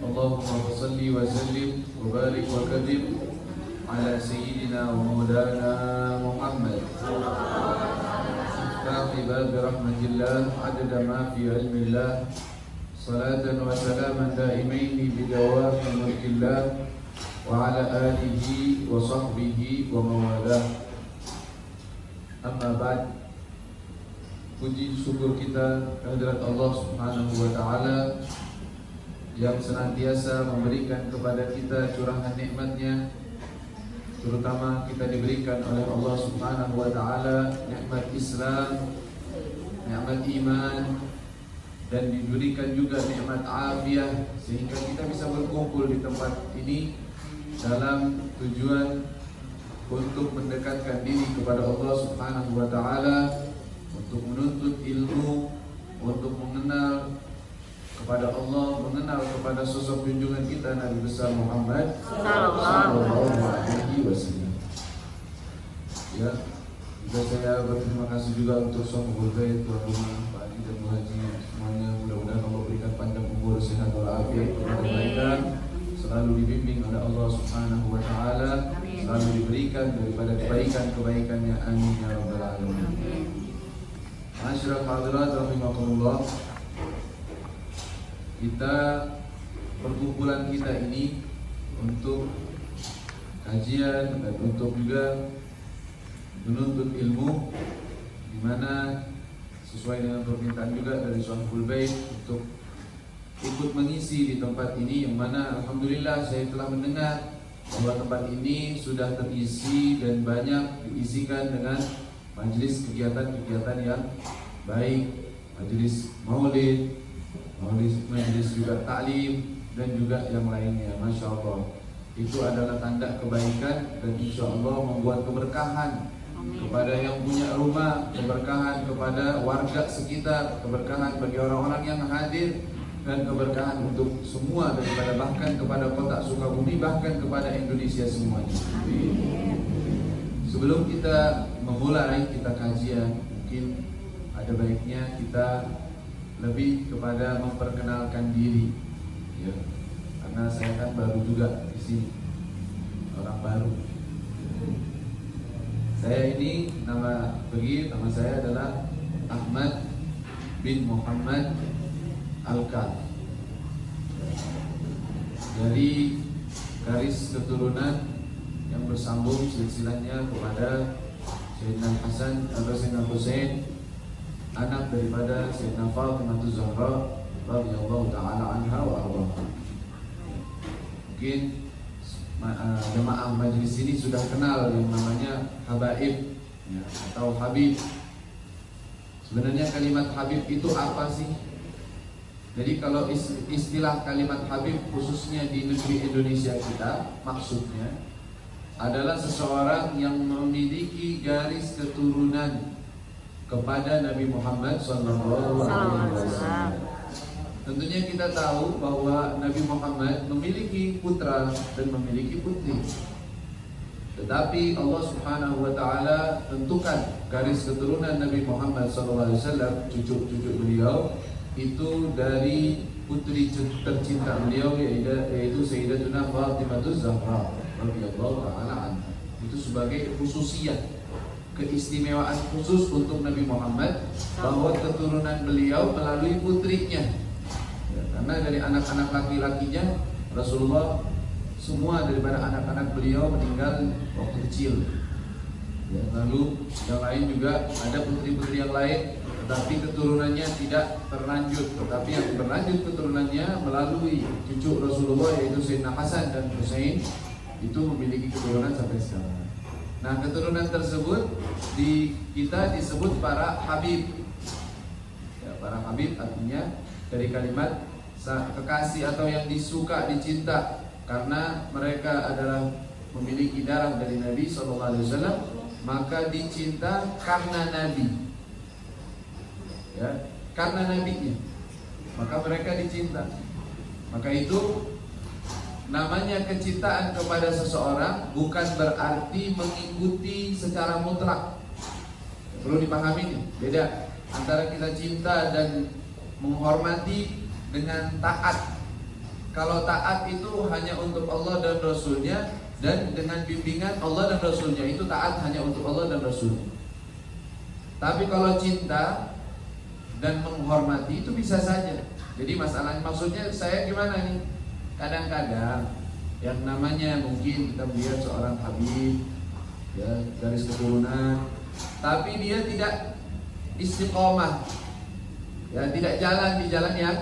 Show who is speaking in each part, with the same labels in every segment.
Speaker 1: Allahumma salli wa sallim wa barik wa karim ala sayyidina wa maulana Muhammad Faqi babi rahmatillah adada ma fi ilmillah salatan wa salaman daimaini bidawami mulkillah wa ala alihi wa sahbihi wa mawalah. Amma ba'd. Puji syukur kita kehadirat Allah Subhanahu wa ta'ala yang senantiasa memberikan kepada kita curahan nikmatnya, terutama kita diberikan oleh Allah Subhanahu wa ta'ala nikmat Islam, nikmat iman, dan diberikan juga nikmat afiah, sehingga kita bisa berkumpul di tempat ini dalam tujuan untuk mendekatkan diri kepada Allah Subhanahu wa ta'ala, untuk menuntut ilmu, untuk mengenal kepada Allah, mengenal kepada sosok junjungan kita Nabi besar Muhammad sallallahu alaihi wasallam. Ya, juga saya berterima kasih juga untuk Sohbul Bait, tuan rumah, Pak Haji dan Bu Haji semuanya. Mudah-mudahan Allah berikan panjang umur, sehat walafiat kepada mereka, selalu dibimbing oleh Allah Subhanahu wa taala, selalu diberikan daripada kebaikan-kebaikannya. Amin ya rabbal alamin. Masyaallah hadirat rahimakumullah. Kita perkumpulan kita ini untuk kajian dan untuk juga menuntut ilmu, di mana sesuai dengan permintaan juga dari Sohbul Bait untuk ikut mengisi di tempat ini, yang mana alhamdulillah saya telah mendengar bahwa tempat ini sudah terisi dan banyak diisikan dengan majelis kegiatan-kegiatan yang baik, majelis maulid, majelis juga taklim, dan juga yang lainnya. Masya Allah, itu adalah tanda kebaikan dan insya Allah membuat keberkahan kepada yang punya rumah, keberkahan kepada warga sekitar, keberkahan bagi orang-orang yang hadir, dan keberkahan untuk semua, daripada bahkan kepada kota Sukabumi, bahkan kepada Indonesia semuanya. Sebelum kita memulai kita kajian, mungkin ada baiknya kita lebih kepada memperkenalkan diri, ya, karena saya kan baru juga di sini, orang baru. Saya ini nama saya adalah Ahmad bin Muhammad Al-Kaf, dari garis keturunan yang bersambung silsilahnya kepada Sayyidina Hasan atau Sayyidina Husain, anak daripada Sayyidina Fatimah Zahra radhiyallahu taala anha wa ardaha. Mungkin jemaah majelis ini sudah kenal yang namanya habaib, ya, atau habib. Sebenarnya kalimat habib itu apa sih? Jadi kalau istilah kalimat habib khususnya di negeri Indonesia kita, maksudnya adalah seseorang yang memiliki garis keturunan kepada Nabi Muhammad sallallahu alaihi wasallam. Tentunya kita tahu bahwa Nabi Muhammad memiliki putra dan memiliki putri. Tetapi Allah Subhanahu wa taala tentukan garis keturunan Nabi Muhammad sallallahu alaihi wasallam, cucu-cucu beliau itu dari putri tercinta beliau, yaitu Sayyidatuna Fatimah Zahra radhiyallahu taala anha. Itu sebagai khususiyat, keistimewaan khusus untuk Nabi Muhammad, bahwa keturunan beliau melalui putrinya, ya, karena dari anak-anak laki-lakinya Rasulullah semua daripada anak-anak beliau meninggal waktu kecil, ya, lalu yang lain juga ada putri-putri yang lain, tetapi keturunannya tidak terlanjut, tetapi yang berlanjut keturunannya melalui cucu Rasulullah, yaitu Sayyidina Hasan dan Husain, itu memiliki keturunan sampai sekarang. Nah, keturunan tersebut kita disebut para habib. Ya, para habib artinya dari kalimat kekasih atau yang disuka, dicinta, karena mereka adalah memiliki darah dari Nabi SAW, maka dicinta karena Nabi. Ya, karena nabinya, maka mereka dicinta. Maka itu namanya kecintaan kepada seseorang bukan berarti mengikuti secara mutlak. Perlu dipahami nih, beda antara kita cinta dan menghormati dengan taat. Kalau taat itu hanya untuk Allah dan Rasulnya, dan dengan bimbingan Allah dan Rasulnya, itu taat hanya untuk Allah dan Rasulnya. Tapi kalau cinta dan menghormati itu bisa saja. Jadi maksudnya saya gimana nih? Kadang-kadang yang namanya mungkin kita melihat seorang habib, ya, garis keturunan, tapi dia tidak istiqomah, ya, tidak jalan di jalan yang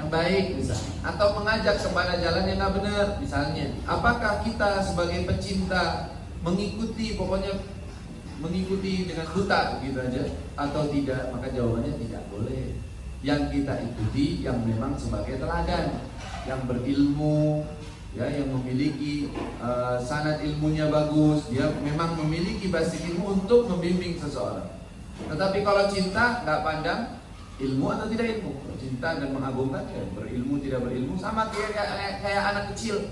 Speaker 1: baik misalnya, atau mengajak kepada jalan yang nggak benar misalnya. Apakah kita sebagai pecinta mengikuti, pokoknya mengikuti dengan buta gitu aja, atau tidak? Maka jawabannya tidak boleh. Yang kita ikuti yang memang sebagai teladan, yang berilmu, ya, yang memiliki sanad ilmunya bagus, dia memang memiliki basis ilmu untuk membimbing seseorang. Tetapi kalau cinta nggak pandang ilmu atau tidak ilmu, cinta dan mengagungkan, ya, berilmu tidak berilmu, sama kayak anak kecil.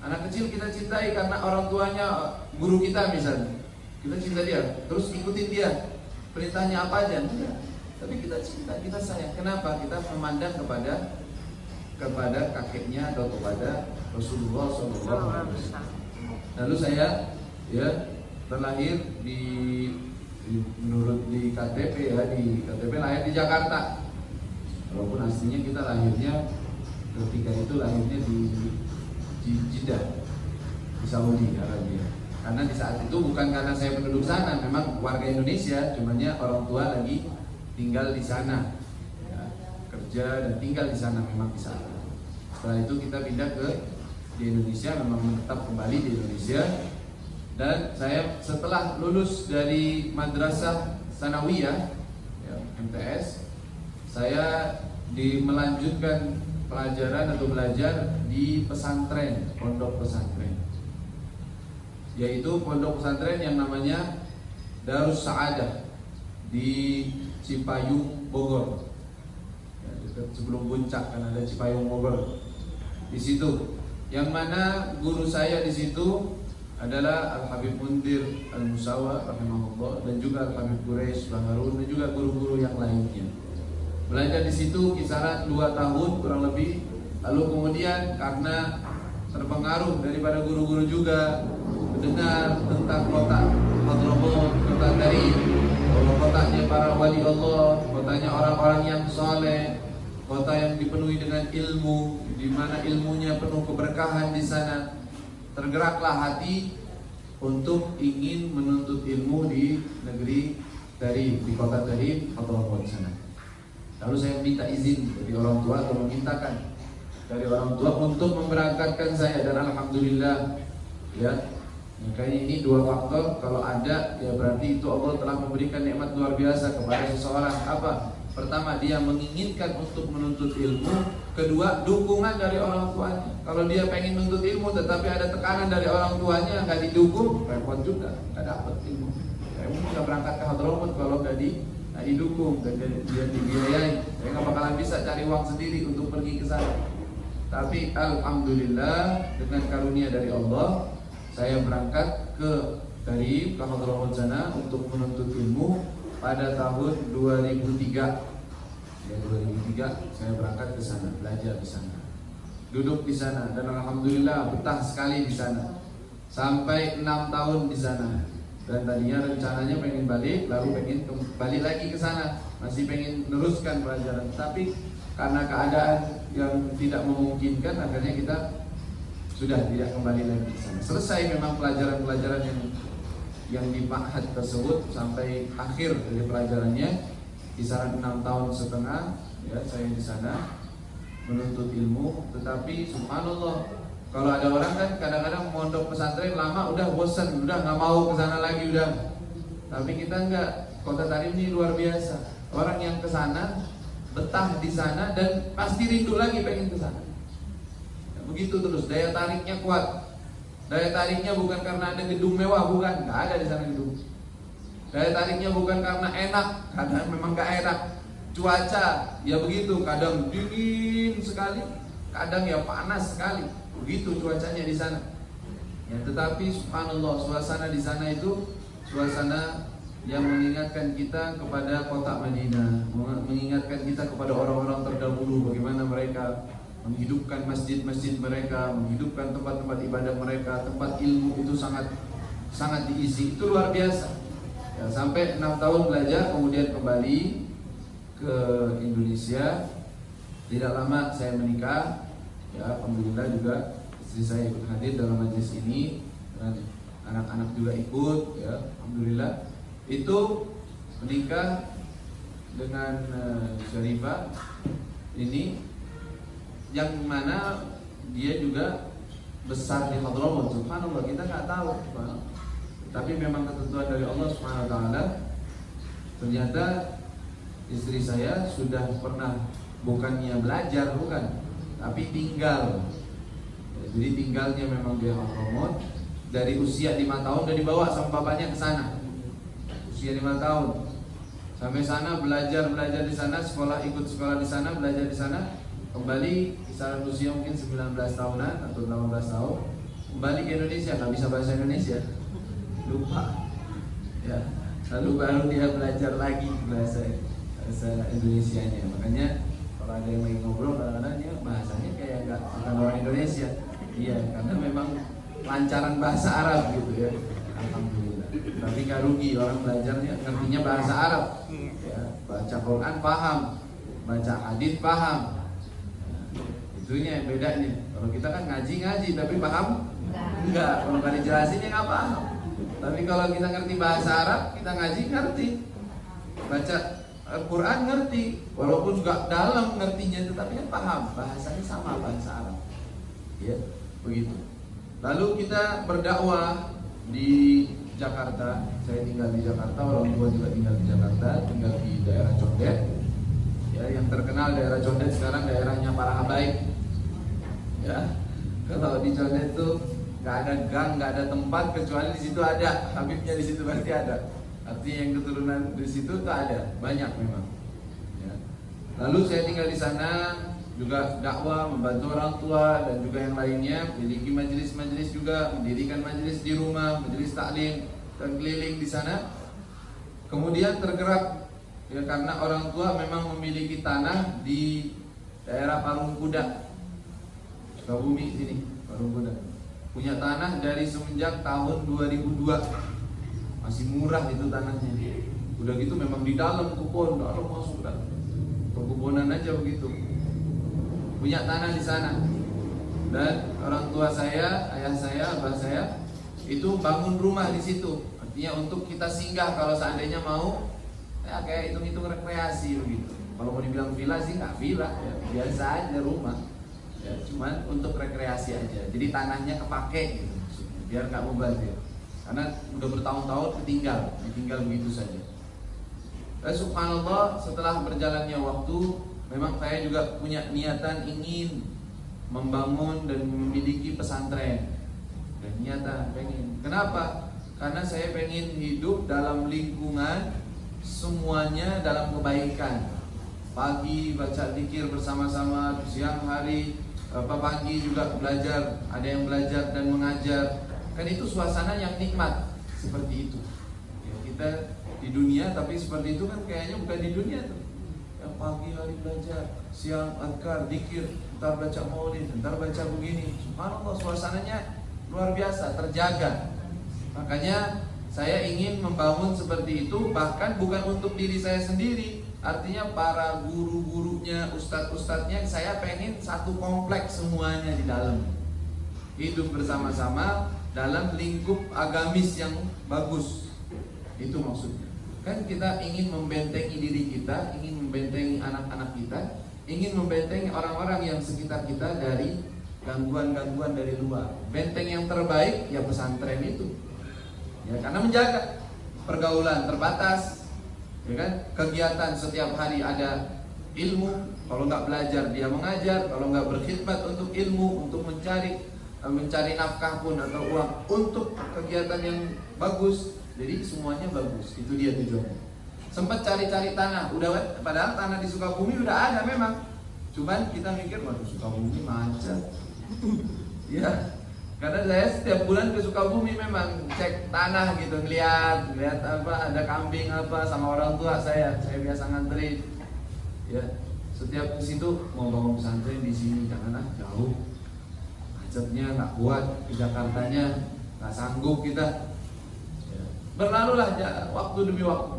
Speaker 1: Anak kecil kita cintai karena orang tuanya guru kita misalnya, kita cinta dia, terus ikutin dia, perintahnya apa aja, enggak. Tapi kita cinta, kita sayang. Kenapa? Kita memandang kepada kakeknya atau kepada Rasulullah SAW. Lalu saya, ya, terlahir menurut di KTP, ya, di KTP lahir di Jakarta. Walaupun aslinya kita lahirnya ketika itu lahirnya di Jeddah, di Saudi Arabia. Karena di saat itu bukan karena saya penduduk sana, memang warga Indonesia, cumannya orang tua lagi tinggal di sana, ya, kerja dan tinggal di sana memang di sana. Setelah itu kita pindah di Indonesia, memang menetap kembali di Indonesia. Dan saya setelah lulus dari madrasah sanawiyah, ya, MTS, saya melanjutkan pelajaran atau belajar di pesantren, pondok pesantren, yaitu pondok pesantren yang namanya Darus Sa'adah di Cipayung, Bogor, ya, dekat sebelum Puncak kan ada Cipayung, Bogor. Di situ, yang mana guru saya di situ adalah Al Habib Mundir Al Musawa rahimahullah, dan juga Al Habib Quraisy Baharun, dan juga guru-guru yang lainnya. Belajar di situ kisaran 2 tahun kurang lebih. Lalu kemudian karena terpengaruh daripada guru-guru juga, mendengar tentang kota Hadramaut, kota dari kotanya para wali Allah, kotanya orang-orang yang saleh, kota yang dipenuhi dengan ilmu, di mana ilmunya penuh keberkahan di sana. Tergeraklah hati untuk ingin menuntut ilmu di negeri dari di kota dari Hadramaut sana. Lalu saya minta izin dari orang tua, atau memintakan dari orang tua untuk memberangkatkan saya, dan alhamdulillah, ya. Makanya ini 2 faktor, kalau ada, ya berarti itu Allah telah memberikan nikmat luar biasa kepada seseorang. Apa? Pertama, dia menginginkan untuk menuntut ilmu. Kedua, dukungan dari orang tuanya. Kalau dia pengen menuntut ilmu tetapi ada tekanan dari orang tuanya, nggak didukung, repot juga, nggak dapat ilmu. Saya nggak berangkat ke Hadramaut kalau nggak didukung dan dia dibiayai. Saya nggak bakalan bisa cari uang sendiri untuk pergi ke sana. Tapi alhamdulillah dengan karunia dari Allah, saya berangkat dari Hadramaut sana untuk menuntut ilmu pada tahun 2003. Ya, 2003 saya berangkat ke sana, belajar di sana, duduk di sana, dan alhamdulillah betah sekali di sana. Sampai 6 tahun di sana. Dan tadinya rencananya pengen balik, lalu pengen balik lagi ke sana, masih pengen meneruskan pelajaran. Tapi karena keadaan yang tidak memungkinkan, akhirnya kita sudah tidak kembali lagi ke sana. Selesai memang pelajaran-pelajaran yang di ma'had tersebut sampai akhir dari pelajarannya, kisaran 6 tahun setengah, ya, saya di sana menuntut ilmu. Tetapi subhanallah, kalau ada orang kan kadang-kadang mondok pesantren lama udah bosan, udah nggak mau ke sana lagi udah. Tapi kita enggak. Kota Tarim ini luar biasa. Orang yang ke sana betah di sana dan pasti rindu lagi pengen ke sana. Ya, begitu terus, daya tariknya kuat. Daya tariknya bukan karena ada gedung mewah, bukan, nggak ada di sana gedung. Daya tariknya bukan karena enak, karena memang nggak enak. Cuaca ya begitu, kadang dingin sekali, kadang ya panas sekali. Begitu cuacanya di sana. Ya, tetapi subhanallah, suasana di sana itu suasana yang mengingatkan kita kepada kota Madinah, mengingatkan kita kepada orang-orang terdahulu, bagaimana mereka menghidupkan masjid-masjid mereka, menghidupkan tempat-tempat ibadah mereka, tempat ilmu itu sangat diisi, itu luar biasa. Ya, sampai 6 tahun belajar, kemudian kembali ke Indonesia. Tidak lama saya menikah, ya alhamdulillah juga istri saya ikut hadir dalam majelis ini dan anak-anak juga ikut, ya alhamdulillah. Itu menikah dengan Syarifah ini, yang mana dia juga besar di Hadramut. Subhanallah, kita nggak tahu, tapi memang ketentuan dari Allah Subhanahu wa taala. Ternyata istri saya sudah pernah, bukannya belajar, bukan, tapi tinggal. Jadi tinggalnya memang di Hadramut. Dari usia 5 tahun udah dibawa sama bapaknya ke sana. Usia 5 tahun. Sampai sana belajar di sana, ikut sekolah di sana, belajar di sana. Kembali kisaran usia mungkin 19 tahunan atau 18 tahun, kembali ke Indonesia, nggak bisa bahasa Indonesia, lupa. Ya, lalu baru dia belajar lagi bahasa Indonesianya. Makanya kalau ada yang lagi ngobrol, kadang-kadang dia bahasanya kayak nggak bukan orang Indonesia. Iya, karena memang lancaran bahasa Arab gitu ya. Alhamdulillah. Tapi nggak rugi orang belajarnya, ngertinya bahasa Arab. Ya, baca Quran paham, baca hadis paham. Itunya yang bedanya. Kalau kita kan ngaji tapi paham? Enggak. Kalau nggak dijelasin ya nggak paham. Tapi kalau kita ngerti bahasa Arab, kita ngaji ngerti, baca Al-Quran ngerti, walaupun juga dalam ngertinya, tetapi kan paham, bahasanya sama bahasa Arab. Ya, begitu. Lalu kita berdakwah di Jakarta. Saya tinggal di Jakarta, orang tua juga tinggal di Jakarta, tinggal di daerah Condet. Ya, yang terkenal daerah Condet sekarang daerahnya para habaib. Ya, kalau di Condet itu nggak ada gang, nggak ada tempat kecuali di situ ada habibnya, di situ pasti ada. Artinya yang keturunan di situ tuh ada banyak memang. Ya. Lalu saya tinggal di sana juga dakwah, membantu orang tua dan juga yang lainnya, memiliki majelis-majelis juga, mendirikan majelis di rumah, majelis taklim dan keliling di sana. Kemudian tergerak ya karena orang tua memang memiliki tanah di daerah Parung Kuda, Sukabumi sini, Parung Kuda. Punya tanah dari semenjak tahun 2002. Masih murah itu tanahnya. Udah gitu memang di dalam kebun, dalam masuk dalam perkebunan aja begitu. Punya tanah di sana. Dan orang tua saya, ayah saya, abah saya itu bangun rumah di situ. Artinya untuk kita singgah kalau seandainya mau, ya kayak hitung-hitung rekreasi begitu. Kalau mau dibilang villa sih nggak villa, ya biasa aja rumah. Ya, cuman untuk rekreasi aja. Jadi tanahnya kepake gitu, biar nggak mubazir. Karena udah bertahun-tahun ditinggal begitu saja. Dan subhanallah, setelah berjalannya waktu, memang saya juga punya niatan ingin membangun dan memiliki pesantren. Dan niatan pengen. Kenapa? Karena saya pengen hidup dalam lingkungan semuanya dalam kebaikan. Pagi baca zikir bersama-sama, siang hari pagi juga belajar, ada yang belajar dan mengajar. Kan itu suasana yang nikmat seperti itu. Ya, kita di dunia tapi seperti itu kan kayaknya bukan di dunia tuh. Yang pagi hari belajar, siang azkar, zikir, ntar baca maulid, ntar baca begini. Subhanallah, suasananya luar biasa, terjaga. Makanya saya ingin membangun seperti itu, bahkan bukan untuk diri saya sendiri. Artinya para guru-gurunya, ustadz-ustadznya, saya pengen satu kompleks semuanya di dalam. Hidup bersama-sama dalam lingkup agamis yang bagus. Itu maksudnya. Kan kita ingin membentengi diri kita, ingin membentengi anak-anak kita, ingin membentengi orang-orang yang sekitar kita dari gangguan-gangguan dari luar. Benteng yang terbaik ya pesantren itu. Ya, karena menjaga pergaulan terbatas. Ya kan? Kegiatan setiap hari ada ilmu. Kalau nggak belajar dia mengajar. Kalau nggak berkhidmat untuk ilmu, untuk mencari nafkah pun atau uang untuk kegiatan yang bagus. Jadi semuanya bagus. Itu dia tujuannya. Sempat cari-cari tanah, padahal tanah di Sukabumi udah ada memang. Cuman kita mikir, waduh Sukabumi macet. Ya, karena saya setiap bulan ke Sukabumi memang cek tanah gitu, ngeliat apa ada kambing apa sama orang tua saya biasa nganterin. Ya, setiap ke situ mau bangun pesantren di sini, jangan jauh, macetnya nggak kuat, ke Jakartanya nggak sanggup kita. Ya. Berlalulah waktu demi waktu.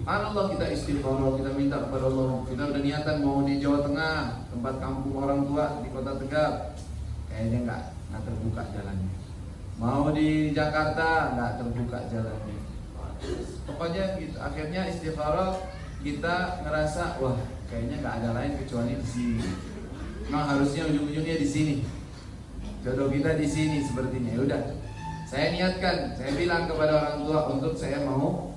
Speaker 1: Allah kita istighfar, kita minta kepada Allah. Kita udah niatan mau di Jawa Tengah, tempat kampung orang tua di Kota Tegal, kayaknya nggak terbuka jalannya. Mau di Jakarta nggak terbuka jalannya. Pokoknya gitu. Akhirnya istighfar, kita ngerasa wah kayaknya nggak ada lain kecuali di sini. Memang harusnya ujung-ujungnya di sini. Jodoh kita di sini sepertinya. Ya udah, saya niatkan, saya bilang kepada orang tua untuk saya mau.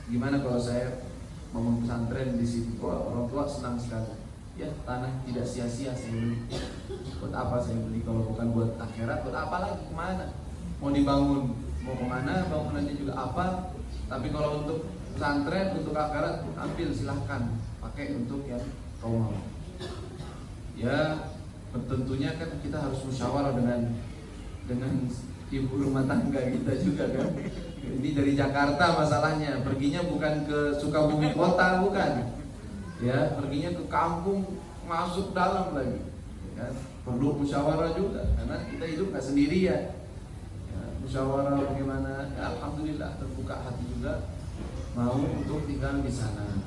Speaker 1: Gimana kalau saya bangun pesantren di sini? Wah, orang tua senang sekali. Ya, tanah tidak sia-sia saya beli. Buat apa saya beli kalau bukan buat akhirat? Buat apa lagi? Kemana? Mau dibangun? Mau kemana? Bangunannya juga apa? Tapi kalau untuk pesantren, untuk akhirat, ambil silahkan. Pakai untuk yang kau mau. Ya, tentunya kan kita harus musyawarah dengan ibu rumah tangga kita juga kan. Ini dari Jakarta masalahnya, perginya bukan ke Sukabumi kota, bukan. Ya, perginya ke kampung, masuk dalam lagi. Ya, perlu musyawarah juga, karena kita hidup nggak sendirian. Ya, musyawarah bagaimana? Ya, alhamdulillah terbuka hati juga, mau untuk tinggal di sana.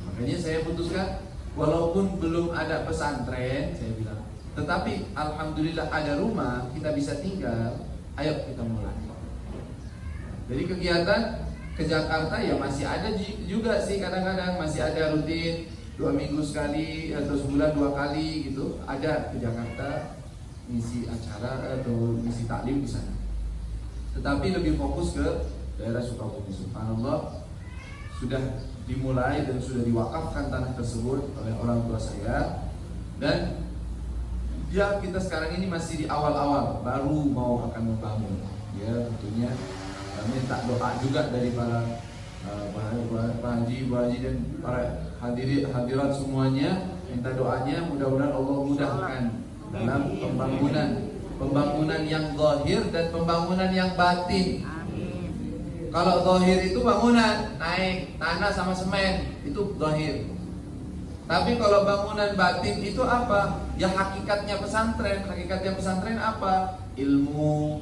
Speaker 1: Makanya saya putuskan, walaupun belum ada pesantren, saya bilang, tetapi alhamdulillah ada rumah, kita bisa tinggal. Ayo kita mulai. Jadi kegiatan ke Jakarta ya masih ada juga sih, kadang-kadang masih ada rutin 2 minggu sekali atau sebulan 2 kali gitu, ada ke Jakarta ngisi acara atau ngisi taklim di sana. Tetapi lebih fokus ke daerah Sukabumi. Subhanallah, sudah dimulai dan sudah diwakafkan tanah tersebut oleh orang tua saya. Dan ya kita sekarang ini masih di awal-awal, baru mau akan membangun. Ya tentunya minta doa juga dari para Pak Haji, Bu Haji dan para hadirat semuanya, minta doanya mudah-mudahan Allah mudahkan dalam pembangunan yang zahir dan pembangunan yang batin. Kalau zahir itu bangunan naik tanah sama semen, itu zahir. Tapi kalau bangunan batin itu apa? Ya hakikatnya pesantren. Hakikatnya pesantren apa? Ilmu.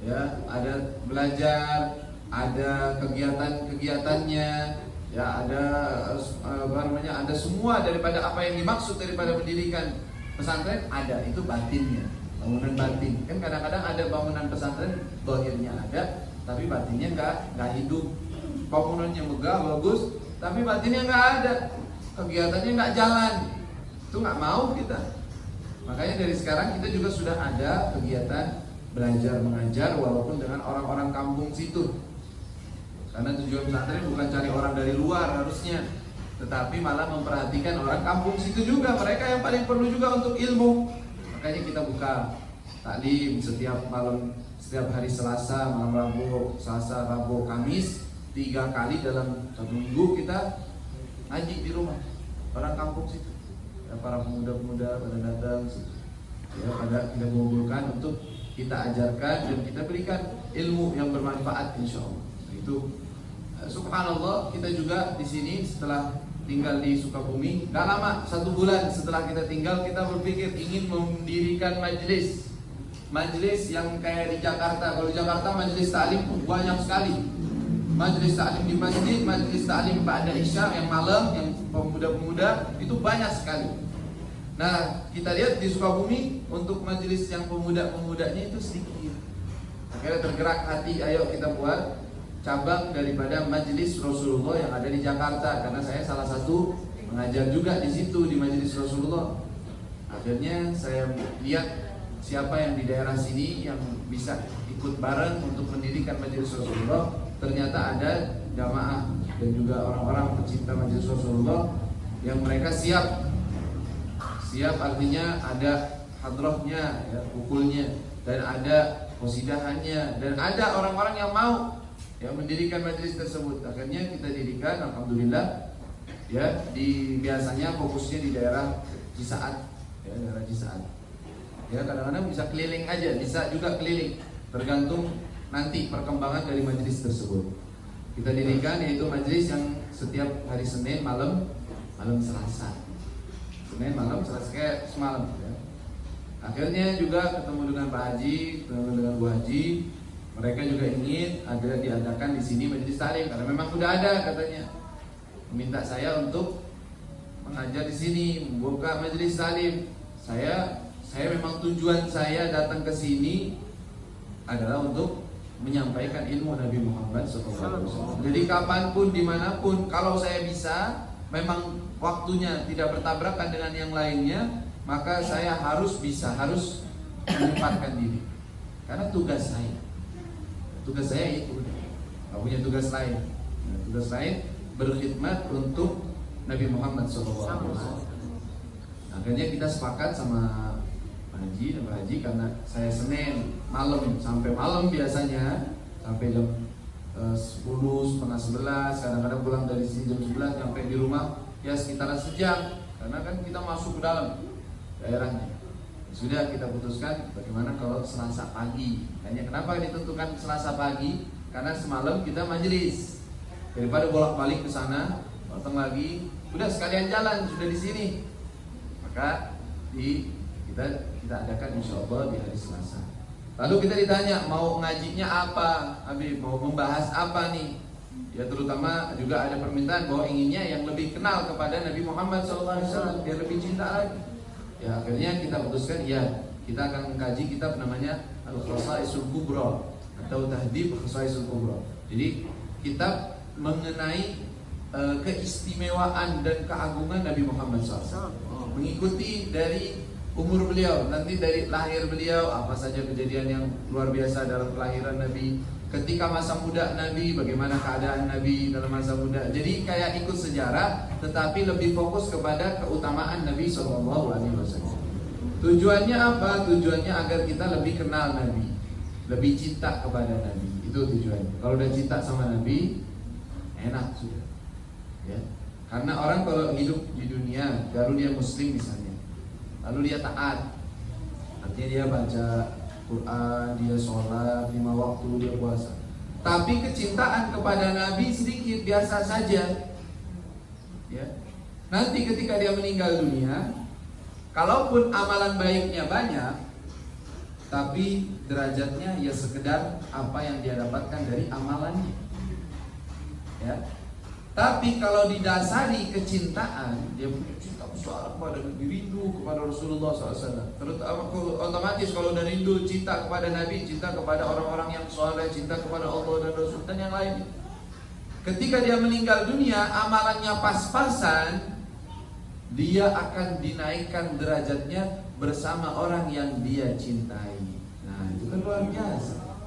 Speaker 1: Ya, ada belajar, ada kegiatan-kegiatannya, ya ada ada semua daripada apa yang dimaksud daripada pendidikan pesantren ada, itu batinnya, bangunan batin. Kan kadang-kadang ada bangunan pesantren zahirnya ada, tapi batinnya nggak hidup. Bangunannya megah bagus, tapi batinnya nggak ada, kegiatannya nggak jalan. Itu nggak mau kita. Makanya dari sekarang kita juga sudah ada kegiatan belajar mengajar walaupun dengan orang-orang kampung situ. Karena tujuan pesantren bukan cari orang dari luar harusnya, tetapi malah memperhatikan orang kampung situ juga. Mereka yang paling perlu juga untuk ilmu. Makanya kita buka taklim setiap malam, setiap hari Selasa, malam Rabu, Selasa, Rabu, Kamis, 3 kali dalam 1 minggu kita ngaji di rumah orang kampung situ. Ya, para pemuda-pemuda pada datang, ya pada kita mengumpulkan untuk kita ajarkan dan kita berikan ilmu yang bermanfaat insyaallah. Itu subhanallah, kita juga di sini setelah tinggal di Sukabumi, gak lama, 1 bulan setelah kita tinggal, kita berpikir ingin mendirikan majelis yang kayak di Jakarta. Kalau di Jakarta majelis taklim banyak sekali. Majelis taklim di masjid, majelis taklim ba'da isya yang malam, yang pemuda-pemuda itu banyak sekali. Nah, kita lihat di Sukabumi untuk majelis yang pemuda-pemudanya itu sedikit. Akhirnya tergerak hati, ayo kita buat cabang daripada majelis Rasulullah yang ada di Jakarta. Karena saya salah satu mengajar juga di situ di majelis Rasulullah. Akhirnya saya lihat siapa yang di daerah sini yang bisa ikut bareng untuk mendirikan majelis Rasulullah. Ternyata ada jamaah dan juga orang-orang pecinta majelis Rasulullah yang mereka siap artinya ada hadrohnya, ya, pukulnya, dan ada qasidahannya, dan ada orang-orang yang mau yang mendirikan majelis tersebut. Akhirnya kita dirikan, alhamdulillah, ya biasanya fokusnya di daerah Cisaat, ya daerah Cisaat. Ya kadang-kadang bisa keliling aja, bisa juga keliling, tergantung nanti perkembangan dari majelis tersebut. Kita dirikan yaitu majelis yang setiap hari Senin malam Selasa. Senin malam selesai semalam ya. Akhirnya juga ketemu dengan Pak Haji, ketemu dengan Bu Haji. Mereka juga ingin ada diadakan di sini majelis taklim karena memang sudah ada katanya. Meminta saya untuk mengajar di sini, membuka majelis taklim. Saya memang tujuan saya datang ke sini adalah untuk menyampaikan ilmu Nabi Muhammad SAW. Jadi kapanpun, dimanapun, kalau saya bisa, memang waktunya tidak bertabrakan dengan yang lainnya, maka saya harus harus menyempatkan diri. Karena tugas saya itu, nggak punya tugas lain. Tugas lain berkhidmat untuk Nabi Muhammad SAW. Akhirnya kita sepakat sama Haji dan Pak Haji karena saya Senin malam sampai malam biasanya sampai jam 10, setengah 11, kadang-kadang pulang dari sini jam 11 sampai di rumah ya sekitaran sejam karena kan kita masuk ke dalam daerahnya. Sudah kita putuskan bagaimana kalau Selasa pagi. Hanya kenapa ditentukan Selasa pagi? Karena semalam kita majelis. Daripada bolak-balik ke sana, datang lagi, udah sekalian jalan sudah di sini. Maka kita adakan insya Allah di hari Selasa. Lalu kita ditanya mau ngajinya apa, Habib, mau membahas apa nih? Ya terutama juga ada permintaan bahwa inginnya yang lebih kenal kepada Nabi Muhammad SAW, biar lebih cinta lagi. Ya akhirnya kita putuskan ya kita akan mengkaji kitab namanya Al-Khasaisul Kubra atau Tahdhib Khasaisul Kubra. Jadi kitab mengenai keistimewaan dan keagungan Nabi Muhammad SAW, mengikuti dari umur beliau, nanti dari lahir beliau apa saja kejadian yang luar biasa dalam kelahiran Nabi, ketika masa muda Nabi, bagaimana keadaan Nabi dalam masa muda. Jadi kayak ikut sejarah, tetapi lebih fokus kepada keutamaan Nabi SAW. Tujuannya apa? Tujuannya agar kita lebih kenal Nabi, lebih cinta kepada Nabi. Itu tujuannya. Kalau udah cinta sama Nabi, enak sudah. Ya. Karena orang kalau hidup di dunia, baru dia Muslim misalnya, lalu dia taat, artinya dia baca Quran, dia sholat 5 waktu, dia puasa. Tapi kecintaan kepada Nabi sedikit, biasa saja. Ya. Nanti ketika dia meninggal dunia, kalaupun amalan baiknya banyak, tapi derajatnya ya sekedar apa yang dia dapatkan dari amalannya. Ya. Tapi kalau didasari kecintaan, dia punya cinta besar kepada Nabi, rindu kepada Rasulullah SAW. Terutama otomatis kalau udah rindu, cinta kepada Nabi, cinta kepada orang-orang yang soleh, cinta kepada Allah dan Rasul dan yang lain. Ketika dia meninggal dunia, amalannya pas-pasan, dia akan dinaikkan derajatnya bersama orang yang dia cintai. Nah itu kan luar biasa.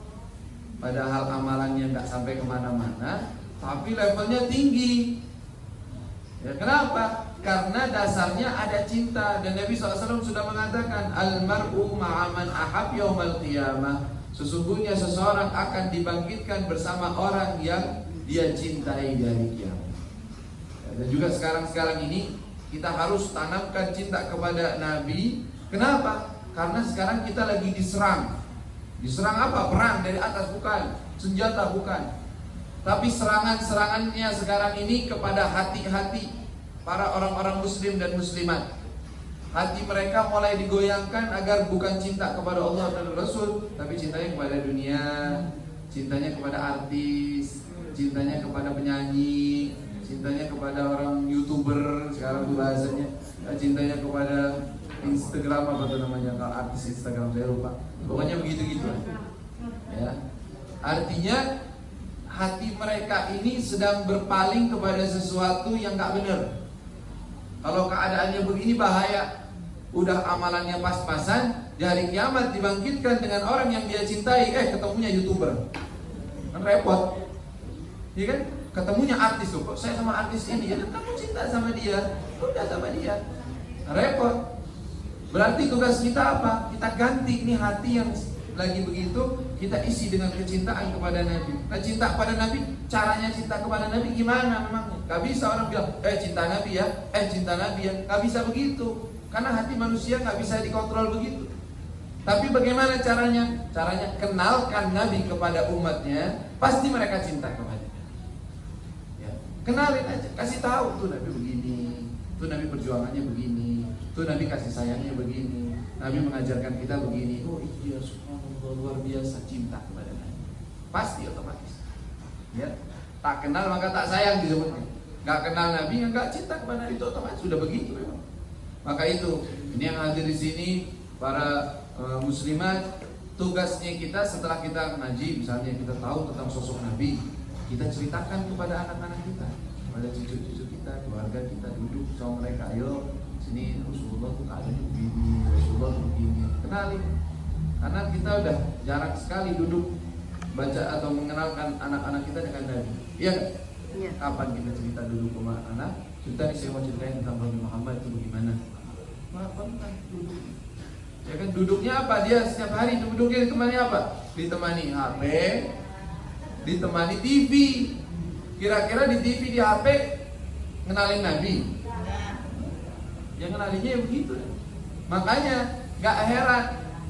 Speaker 1: Padahal amalannya nggak sampai kemana-mana, tapi levelnya tinggi. Ya, kenapa? Karena dasarnya ada cinta. Dan Nabi SAW sudah mengatakan, Al-mar'u ma'aman ahab yaumal qiyamah. Sesungguhnya seseorang akan dibangkitkan bersama orang yang dia cintai dari kiamat. Ya, dan juga sekarang ini kita harus tanamkan cinta kepada Nabi. Kenapa? Karena sekarang kita lagi diserang. Diserang apa? Perang dari atas bukan, senjata bukan. Tapi serangannya sekarang ini kepada hati-hati para orang-orang muslim dan muslimat. Hati mereka mulai digoyangkan agar bukan cinta kepada Allah dan Rasul, tapi cintanya kepada dunia, cintanya kepada artis, cintanya kepada penyanyi, cintanya kepada orang YouTuber sekarang tuh bahasanya, cintanya kepada Instagram apa tuh namanya, kalau artis Instagram saya lupa. Pokoknya begitu-gitu. Ya. Artinya hati mereka ini sedang berpaling kepada sesuatu yang gak benar. Kalau keadaannya begini bahaya. Udah amalannya pas-pasan, di hari kiamat dibangkitkan dengan orang yang dia cintai, ketemunya YouTuber. Kan repot. Iya kan? Ketemunya artis tuh, kok saya sama artis ini, ya kamu cinta sama dia, udah sama dia. Repot. Berarti tugas kita apa? Kita ganti ini hati yang lagi begitu, kita isi dengan kecintaan kepada Nabi. Nah cinta kepada Nabi, caranya cinta kepada Nabi gimana memang? Gak bisa orang bilang, cinta Nabi ya, cinta Nabi ya. Gak bisa begitu, karena hati manusia gak bisa dikontrol begitu. Tapi bagaimana caranya? Caranya kenalkan Nabi kepada umatnya, pasti mereka cinta kepada Nabi. Ya. Kenalin aja, kasih tahu tuh Nabi begini, tuh Nabi perjuangannya begini, Tuh Nabi kasih sayangnya begini, Nabi mengajarkan kita begini. Oh iya, subhanallah, luar biasa cinta kepada Nabi. Pasti otomatis. Ya, tak kenal maka tak sayang disebutnya. Gak kenal Nabi, gak cinta kepada Nabi, itu otomatis sudah begitu memang. Maka itu, ini yang hadir di sini para muslimat, tugasnya kita setelah kita ngaji, misalnya kita tahu tentang sosok Nabi, kita ceritakan kepada anak-anak kita, kepada cucu-cucu kita, keluarga kita, duduk sama mereka, ayo sini Rasulullah tuh keadaannya begini, Rasulullah begini, kenalin. Karena kita udah jarang sekali duduk baca atau mengenalkan anak-anak kita dengan Nabi. Iya gak?
Speaker 2: Iya.
Speaker 1: Kapan kita cerita duduk sama anak? Cerita nih, saya mau ceritain tentang Nabi Muhammad itu bagaimana. Pernah duduk. Ya kan, duduknya apa? Dia setiap hari duduknya ditemani apa? Ditemani HP, ditemani TV. Kira-kira di TV, di HP ngenalin Nabi? Ya ngenalinnya ya begitu. Makanya gak heran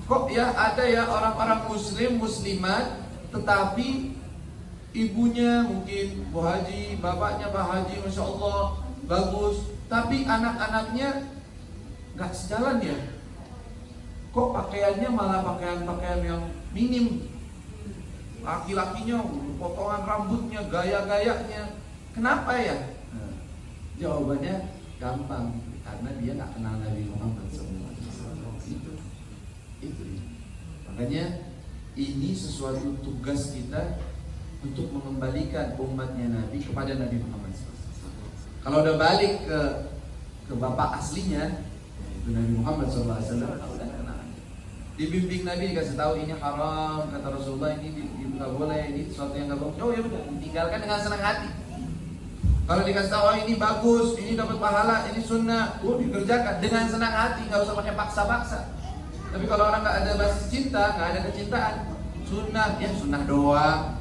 Speaker 1: kok ya ada ya orang-orang muslim, muslimat, tetapi ibunya mungkin Bu Haji, bapaknya Pak Haji, Masya Allah bagus, tapi anak-anaknya gak sejalan ya. Kok pakaiannya malah pakaian-pakaian yang minim, laki-lakinya potongan rambutnya, gaya-gayanya. Kenapa ya? Jawabannya gampang, karena dia gak kenal Nabi Muhammad SAW. Itu. Makanya ini sesuatu tugas kita untuk mengembalikan umatnya Nabi kepada Nabi Muhammad SAW. Kalau udah balik ke bapak aslinya, itu Nabi Muhammad SAW, udah kenal. Dibimbing Nabi, dikasih tahu ini haram, kata Rasulullah, ini nggak boleh, ini sesuatu yang nggak boleh. Oh ya udah, tinggalkan dengan senang hati. Kalau dikasih tahu oh, ini bagus, ini dapat pahala, ini sunnah, dikerjakan dengan senang hati, nggak usah pakai paksa-paksa. Tapi kalau orang nggak ada basis cinta, nggak ada kecintaan, sunnah ya sunnah doang.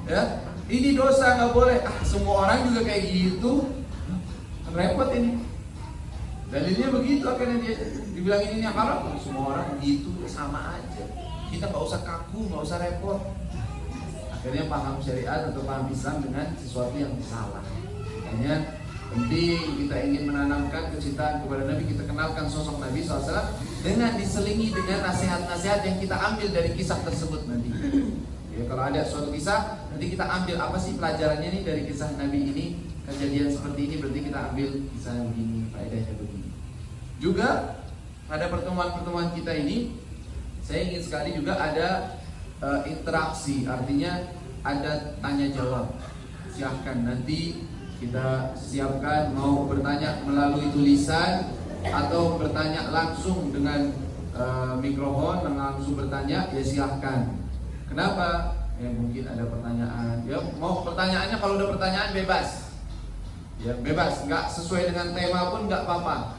Speaker 1: Ya, ini dosa nggak boleh. Semua orang juga kayak gitu, repot ini. Dalilnya begitu, akhirnya dia dibilang ini yang haram, semua orang begitu, sama aja. Kita nggak usah kaku, nggak usah repot. Akhirnya paham syariat atau paham Islam dengan sesuatu yang salah. Makanya penting kita ingin menanamkan kecintaan kepada Nabi, kita kenalkan sosok Nabi SAW dengan diselingi dengan nasihat-nasihat yang kita ambil dari kisah tersebut nanti. Ya, kalau ada suatu kisah, nanti kita ambil apa sih pelajarannya nih dari kisah Nabi ini, kejadian seperti ini, berarti kita ambil kisah yang begini, faedahnya begini. Juga pada pertemuan-pertemuan kita ini, saya ingin sekali juga ada interaksi, artinya ada tanya jawab. Silahkan nanti kita siapkan mau bertanya melalui tulisan atau bertanya langsung dengan mikrofon, langsung bertanya, ya silahkan. Kenapa? Ya mungkin ada pertanyaan. Ya mau pertanyaannya, kalau udah pertanyaan bebas. Ya bebas, nggak sesuai dengan tema pun nggak apa-apa.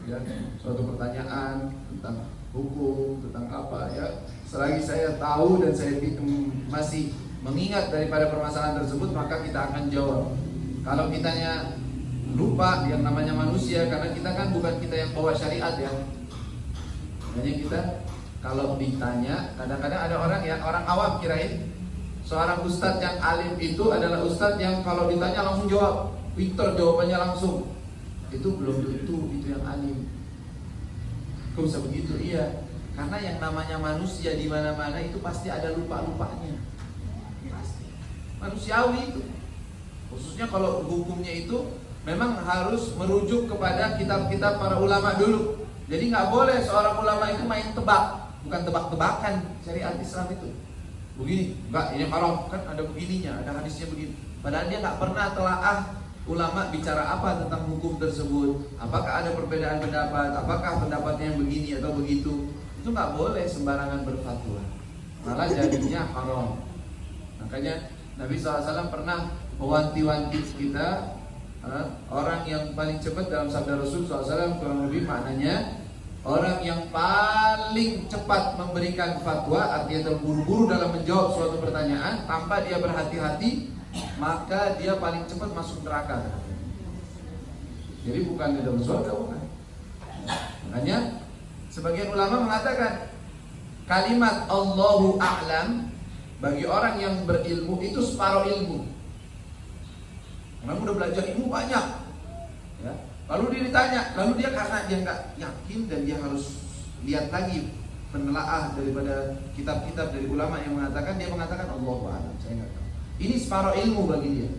Speaker 1: Ya, suatu pertanyaan tentang hukum, tentang apa ya. Selagi saya tahu dan saya masih mengingat daripada permasalahan tersebut, maka kita akan jawab. Kalau kitanya lupa, yang namanya manusia, karena kita kan bukan kita yang bawa syariat ya. Makanya kita kalau ditanya, kadang-kadang ada orang ya, orang awam kirain seorang ustadz yang alim itu adalah ustadz yang kalau ditanya langsung jawab, pintar jawabannya langsung. Itu belum tentu itu yang alim. Kok bisa begitu? Iya, karena yang namanya manusia di mana-mana itu pasti ada lupa-lupanya. Pasti. Manusiawi itu. Khususnya kalau hukumnya itu memang harus merujuk kepada kitab-kitab para ulama dulu. Jadi nggak boleh seorang ulama itu main tebak, bukan tebak-tebakan syariat Islam itu. Begini, enggak, ini haram, kan ada begininya, ada hadisnya begini. Padahal dia nggak pernah telaah ulama bicara apa tentang hukum tersebut, apakah ada perbedaan pendapat, apakah pendapatnya yang begini atau begitu. Itu nggak boleh sembarangan berfatwa, malah jadinya haram. Makanya Nabi SAW pernah mewanti-wanti kita, orang yang paling cepat dalam sabda Rasul SAW kurang lebih maknanya orang yang paling cepat memberikan fatwa, artinya terburu-buru dalam menjawab suatu pertanyaan tanpa dia berhati-hati, maka dia paling cepat masuk neraka. Jadi bukan di dalam surga, bukan. Makanya sebagian ulama mengatakan kalimat Allahu a'lam bagi orang yang berilmu itu separuh ilmu. Orang udah belajar ilmu banyak, ya. Lalu dia ditanya, lalu dia karena dia nggak yakin dan dia harus lihat lagi penelaah daripada kitab-kitab dari ulama yang mengatakan, dia mengatakan Allahu a'lam, saya nggak tahu. Ini separuh ilmu bagi dia.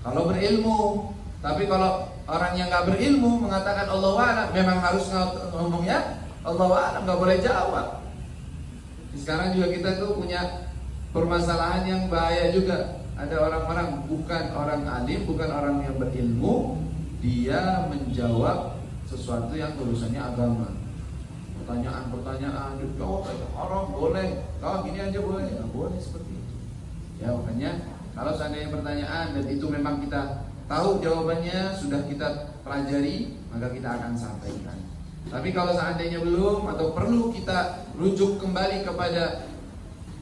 Speaker 1: Kalau berilmu, tapi kalau orang yang nggak berilmu mengatakan Allahu a'lam, memang harus ngomongnya Allahu a'lam, nggak boleh jawab. Sekarang juga kita tuh punya permasalahan yang bahaya juga. Ada orang-orang bukan orang alim, bukan orang yang berilmu, dia menjawab sesuatu yang urusannya agama. Pertanyaan-pertanyaan, jawab aja, orang boleh, kalau gini aja boleh, nggak boleh seperti itu. Ya makanya kalau seandainya pertanyaan dan itu memang kita tahu jawabannya, sudah kita pelajari, maka kita akan sampaikan. Tapi kalau seandainya belum atau perlu kita rujuk kembali kepada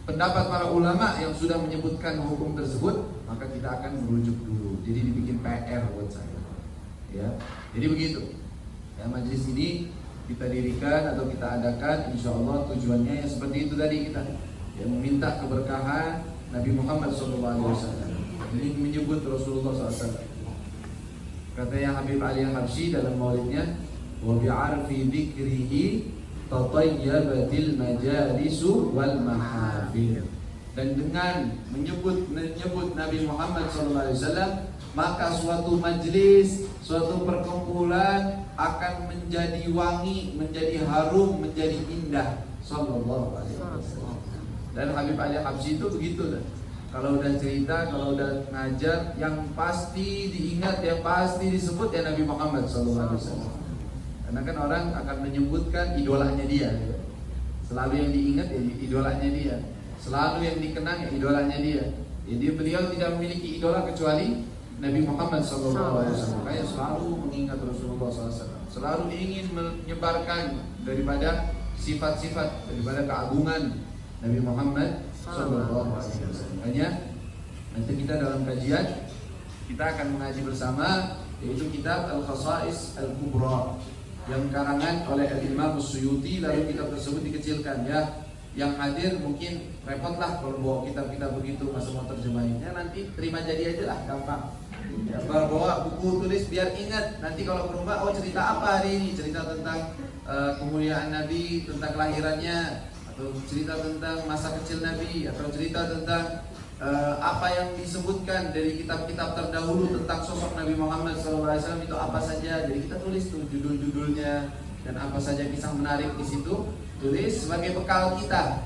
Speaker 1: pendapat para ulama yang sudah menyebutkan hukum tersebut, maka kita akan merujuk dulu. Jadi dibikin PR buat saya. Ya, jadi begitu. Ya, majelis ini kita dirikan atau kita adakan, insya Allah tujuannya yang seperti itu tadi, kita yang meminta keberkahan Nabi Muhammad SAW. Ini menyebut Rasulullah SAW. Katanya Habib Ali Al-Habsyi dalam maulidnya, wa bi'arfi dzikrihi tatayyabatil majalisu wal mahafil. Dan dengan menyebut Nabi Muhammad SAW, maka suatu majlis, suatu perkumpulan akan menjadi wangi, menjadi harum, menjadi indah. Sallallahu alaihi wasallam. Dan Habib Ali Habsyi itu begitu lah. Kalau udah cerita, kalau udah ngajar, yang pasti diingat, yang pasti disebut ya Nabi Muhammad sallallahu alaihi wasallam. Karena kan orang akan menyebutkan idolanya dia. Selalu yang diingat ya idolanya dia. Selalu yang dikenang ya idolanya dia. Jadi beliau tidak memiliki idola kecuali Nabi Muhammad SAW. Makanya selalu mengingat Rasulullah SAW. Selalu ingin menyebarkan daripada sifat-sifat, daripada keagungan Nabi Muhammad SAW. Makanya nanti kita dalam kajian kita akan mengaji bersama, yaitu kitab Al-Khasa'is Al-Kubra yang karangan oleh Al-Imam As-Suyuti. Lalu kitab tersebut dikecilkan ya. Yang hadir mungkin repotlah kalau bawa kitab-kitab begitu, masa mau terjemahinnya, nanti terima jadi aja lah, gampang. Ya, bawa buku tulis biar ingat. Nanti kalau ke rumah, oh cerita apa hari ini? Cerita tentang kemuliaan Nabi, tentang kelahirannya, atau cerita tentang masa kecil Nabi, atau cerita tentang apa yang disebutkan dari kitab-kitab terdahulu tentang sosok Nabi Muhammad SAW itu apa saja. Jadi kita tulis tuh judul-judulnya dan apa saja kisah menarik di situ, tulis sebagai bekal kita.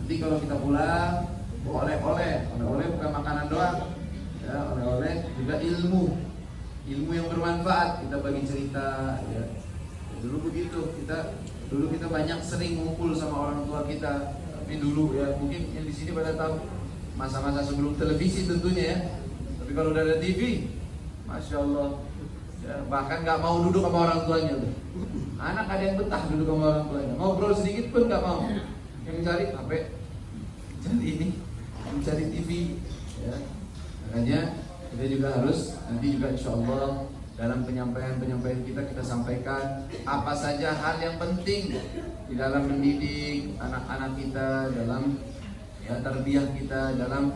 Speaker 1: Nanti kalau kita pulang, oleh-oleh bukan makanan doang, ya, oleh-oleh juga ilmu yang bermanfaat. Kita bagi cerita, ya. Dulu begitu, dulu kita banyak sering ngumpul sama orang tua kita. Tapi dulu ya mungkin yang di sini pada tahu masa-masa sebelum televisi tentunya ya. Tapi kalau udah ada TV, masya Allah, ya, bahkan nggak mau duduk sama orang tuanya tuh. Anak ada yang betah duduk sama orang tuanya, ngobrol sedikit pun nggak mau. Yang cari HP, cari ini, mencari TV, ya. Makanya kita juga harus nanti juga insya Allah dalam penyampaian kita sampaikan apa saja hal yang penting di dalam mendidik anak-anak kita, dalam ya tarbiyah kita, dalam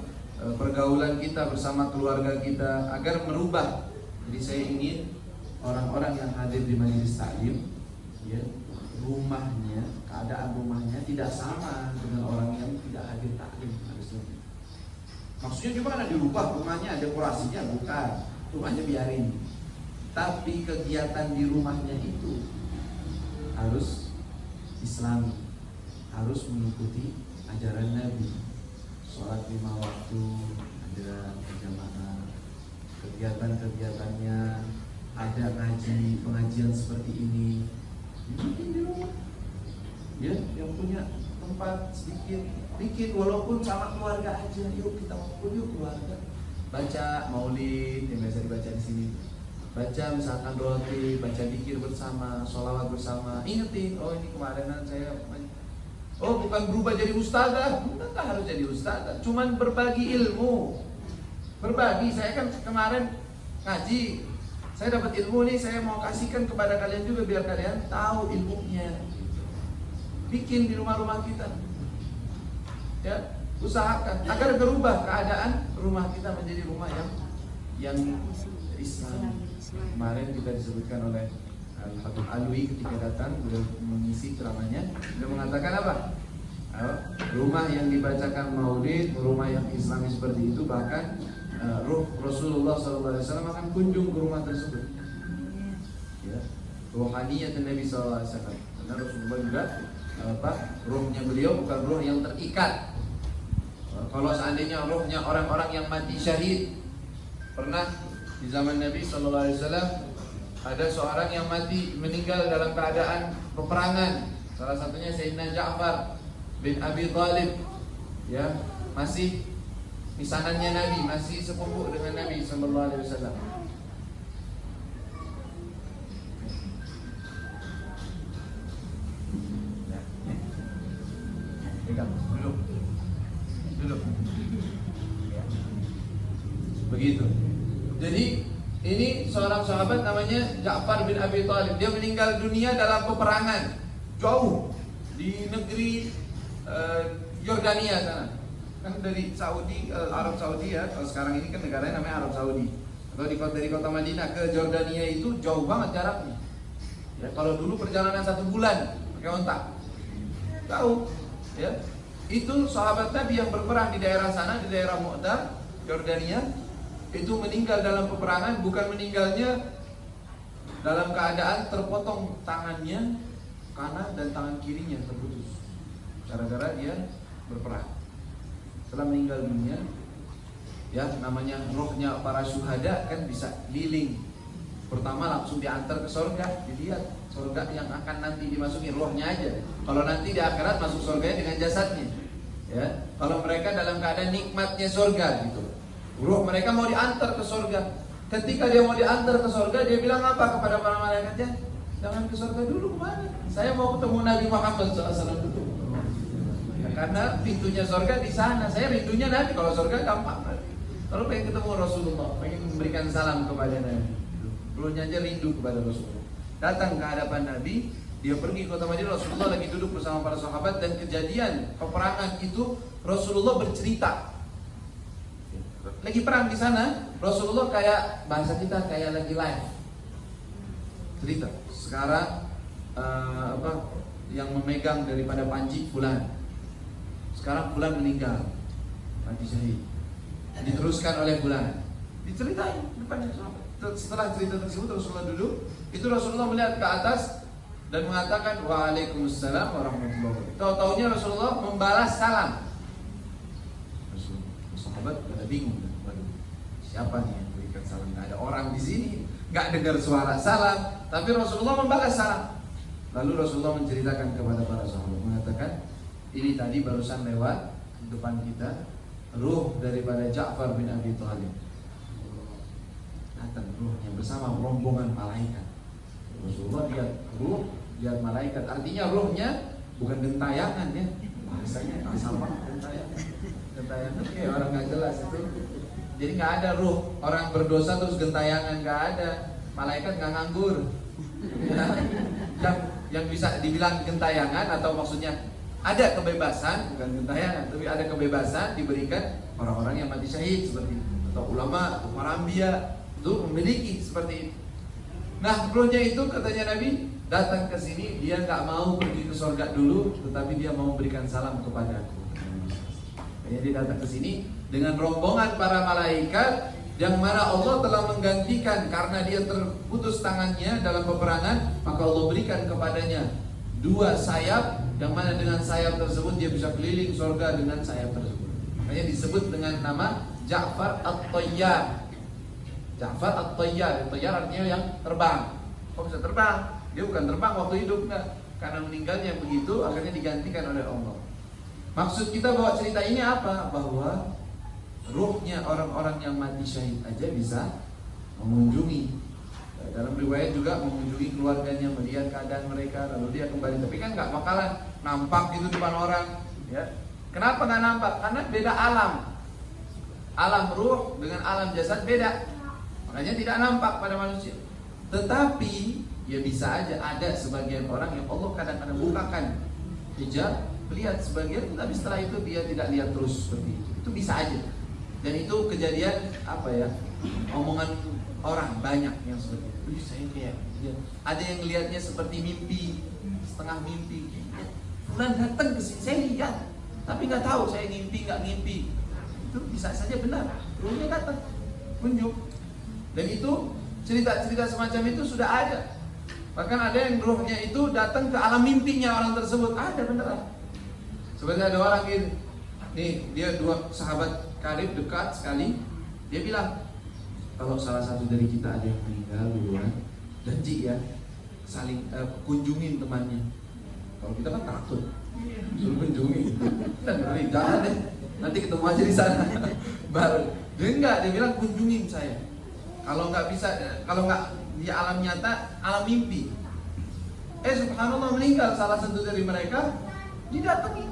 Speaker 1: pergaulan kita bersama keluarga kita agar merubah. Jadi saya ingin orang-orang yang hadir di majelis taklim, ya, rumahnya, keadaan rumahnya tidak sama dengan orang yang tidak hadir taklim. Maksudnya gimana dirubah rumahnya, dekorasinya? Bukan, rumahnya biarin. Tapi kegiatan di rumahnya itu harus Islami, harus mengikuti ajaran Nabi. Sholat 5 waktu, ada berjamaah, kegiatan-kegiatannya, ada ngaji, pengajian seperti ini. Bikin di rumah. Ya, yang punya tempat sedikit, bikin walaupun sama keluarga aja. Yuk kita ngumpul yuk keluarga. Baca maulid yang biasa dibaca di sini. Baca misalkan roti, baca zikir bersama, sholawat bersama. Ingetin, oh ini kemarinan saya. Oh bukan berubah jadi ustazah, enggak harus jadi ustazah. Cuman berbagi ilmu. Berbagi, saya kan kemarin ngaji, saya dapat ilmu nih, saya mau kasihkan kepada kalian juga biar kalian tahu ilmunya. Bikin di rumah-rumah kita, ya, usahakan agar berubah keadaan rumah kita menjadi rumah yang Islam. Kemarin kita disebutkan oleh Al-Habib Alwi ketika datang beliau mengisi ceramahnya, beliau mengatakan apa? Rumah yang dibacakan maulid, rumah yang islami seperti itu, bahkan ruh Rasulullah SAW akan kunjung ke rumah tersebut. Ya, rohaniyat Nabi SAW. Karena Rasulullah juga ruhnya beliau bukan ruh yang terikat. Kalau seandainya ruhnya orang-orang yang mati syahid, pernah di zaman Nabi SAW ada seorang yang mati meninggal dalam keadaan peperangan. Salah satunya Sayyidina Ja'far bin Abi Thalib, ya, masih misanannya Nabi, masih sepupu dengan Nabi SAW. Duduk. Ya. Begitu. Jadi ini seorang sahabat namanya Ja'far bin Abi Thalib. Dia meninggal dunia dalam peperangan jauh di negeri Yordania sana. Kan dari Saudi, Arab Saudi ya. Kalau sekarang ini kan negaranya namanya Arab Saudi. Atau dari kota Madinah ke Yordania itu jauh banget jaraknya. Ya, kalau dulu perjalanan 1 bulan pakai onta. Jauh, ya. Itu sahabat Nabi yang berperang di daerah sana, di daerah Mu'tah, Yordania. Itu meninggal dalam peperangan, bukan meninggalnya dalam keadaan terpotong tangannya kanan dan tangan kirinya terputus gara-gara dia berperang. Setelah meninggal dunia, ya, namanya rohnya para syuhada kan bisa liling. Pertama langsung diantar ke surga, dilihat surga yang akan nanti dimasuki rohnya aja. Kalau nanti di akhirat masuk surganya dengan jasadnya, ya. Kalau mereka dalam keadaan nikmatnya surga gitu, ruh mereka mau diantar ke surga. Ketika dia mau diantar ke surga, dia bilang apa kepada para malaikatnya? Jangan ke surga dulu, kemana? Saya mau ketemu Nabi Muhammad SAW dulu. Ya, karena pintunya surga di sana. Saya rindunya Nabi. Kalau surga gampang. Kalau pengen ketemu Rasulullah, pengen memberikan salam kepada Nabi, dulunya aja rindu kepada Rasulullah. Datang ke hadapan Nabi, dia pergi ke kota Madinah. Rasulullah lagi duduk bersama para sahabat, dan kejadian peperangan itu Rasulullah bercerita. Lagi perang di sana, Rasulullah kayak bahasa kita kayak lagi live cerita. Sekarang yang memegang daripada panji fulan. Sekarang fulan meninggal, mati syahid. Diteruskan oleh fulan. Diceritain depannya sahabat. Setelah cerita tersebut Rasulullah duduk, itu Rasulullah melihat ke atas dan mengatakan Waalaikumsalam warahmatullahi wabarakatuh. Tahu-taunya Rasulullah membalas salam. Sahabat pada bingung, siapa nih yang berikan salam? Nggak ada orang di sini, nggak dengar suara salam, tapi Rasulullah membalas salam. Lalu Rasulullah menceritakan kepada para sahabat, mengatakan, ini tadi barusan lewat depan kita ruh daripada Ja'far bin Abi Thalib. Datang ruhnya bersama rombongan malaikat. Rasulullah lihat ruh, lihat malaikat. Artinya ruhnya bukan gentayangan ya, bahasanya sama gentayangan. Gentayangan kayak orang nggak jelas itu. Jadi nggak ada ruh orang berdosa terus gentayangan, nggak ada. Malaikat nggak nganggur. Yang bisa dibilang gentayangan atau maksudnya ada kebebasan, bukan gentayangan, tapi ada kebebasan diberikan orang-orang yang mati syahid seperti itu, atau ulama, atau para anbiya itu memiliki seperti itu. Nah, ruhnya itu katanya Nabi datang ke sini, dia nggak mau pergi ke surga dulu, tetapi dia mau memberikan salam kepadaku. Jadi dia datang ke sini dengan rombongan para malaikat yang mana Allah telah menggantikan karena dia terputus tangannya dalam peperangan, maka Allah berikan kepadanya 2 sayap, yang mana dengan sayap tersebut dia bisa keliling surga dengan sayap tersebut. Makanya disebut dengan nama Ja'far At-Tayyar. Ja'far At-Tayyar, Tayyar artinya yang terbang. Kok bisa terbang? Dia bukan terbang waktu hidup, enggak. Karena meninggalnya begitu, akhirnya digantikan oleh Allah. Maksud kita bawa cerita ini apa? Bahwa ruhnya orang-orang yang mati syahid aja bisa mengunjungi. Dalam riwayat juga mengunjungi keluarganya, melihat keadaan mereka, lalu dia kembali. Tapi kan nggak bakalan nampak gitu depan orang, ya. Kenapa nggak nampak? Karena beda alam. Alam ruh dengan alam jasad beda. Makanya tidak nampak pada manusia. Tetapi ya bisa aja ada sebagian orang yang Allah kadang-kadang bukakan hijab, lihat sebagian, tapi setelah itu dia tidak lihat terus seperti itu. Itu bisa aja. Dan itu kejadian apa ya? Omongan
Speaker 2: orang banyak yang seperti itu. Saya kayak dia. Ada yang lihatnya seperti mimpi, setengah mimpi. Fulan datang ke sini, saya lihat, tapi nggak tahu saya ngimpi nggak ngimpi. Itu bisa saja benar, ruhnya datang, kunjung. Dan itu cerita-cerita semacam itu sudah ada. Bahkan ada yang ruhnya itu datang ke alam mimpinya orang tersebut. Ada beneran. Seperti ada orang ini, nih dia dua sahabat karib dekat sekali. Dia bilang, kalau salah satu dari kita ada yang meninggal duluan, janji ya saling kunjungin temannya. Kalau kita kan takut, suruh kunjungi. Dan jangan deh, nanti ketemu aja di sana. Baru dia enggak, dia bilang kunjungin saya. Kalau nggak bisa, kalau nggak di alam nyata, alam mimpi. Subhanallah, meninggal salah satu dari mereka, didatangi.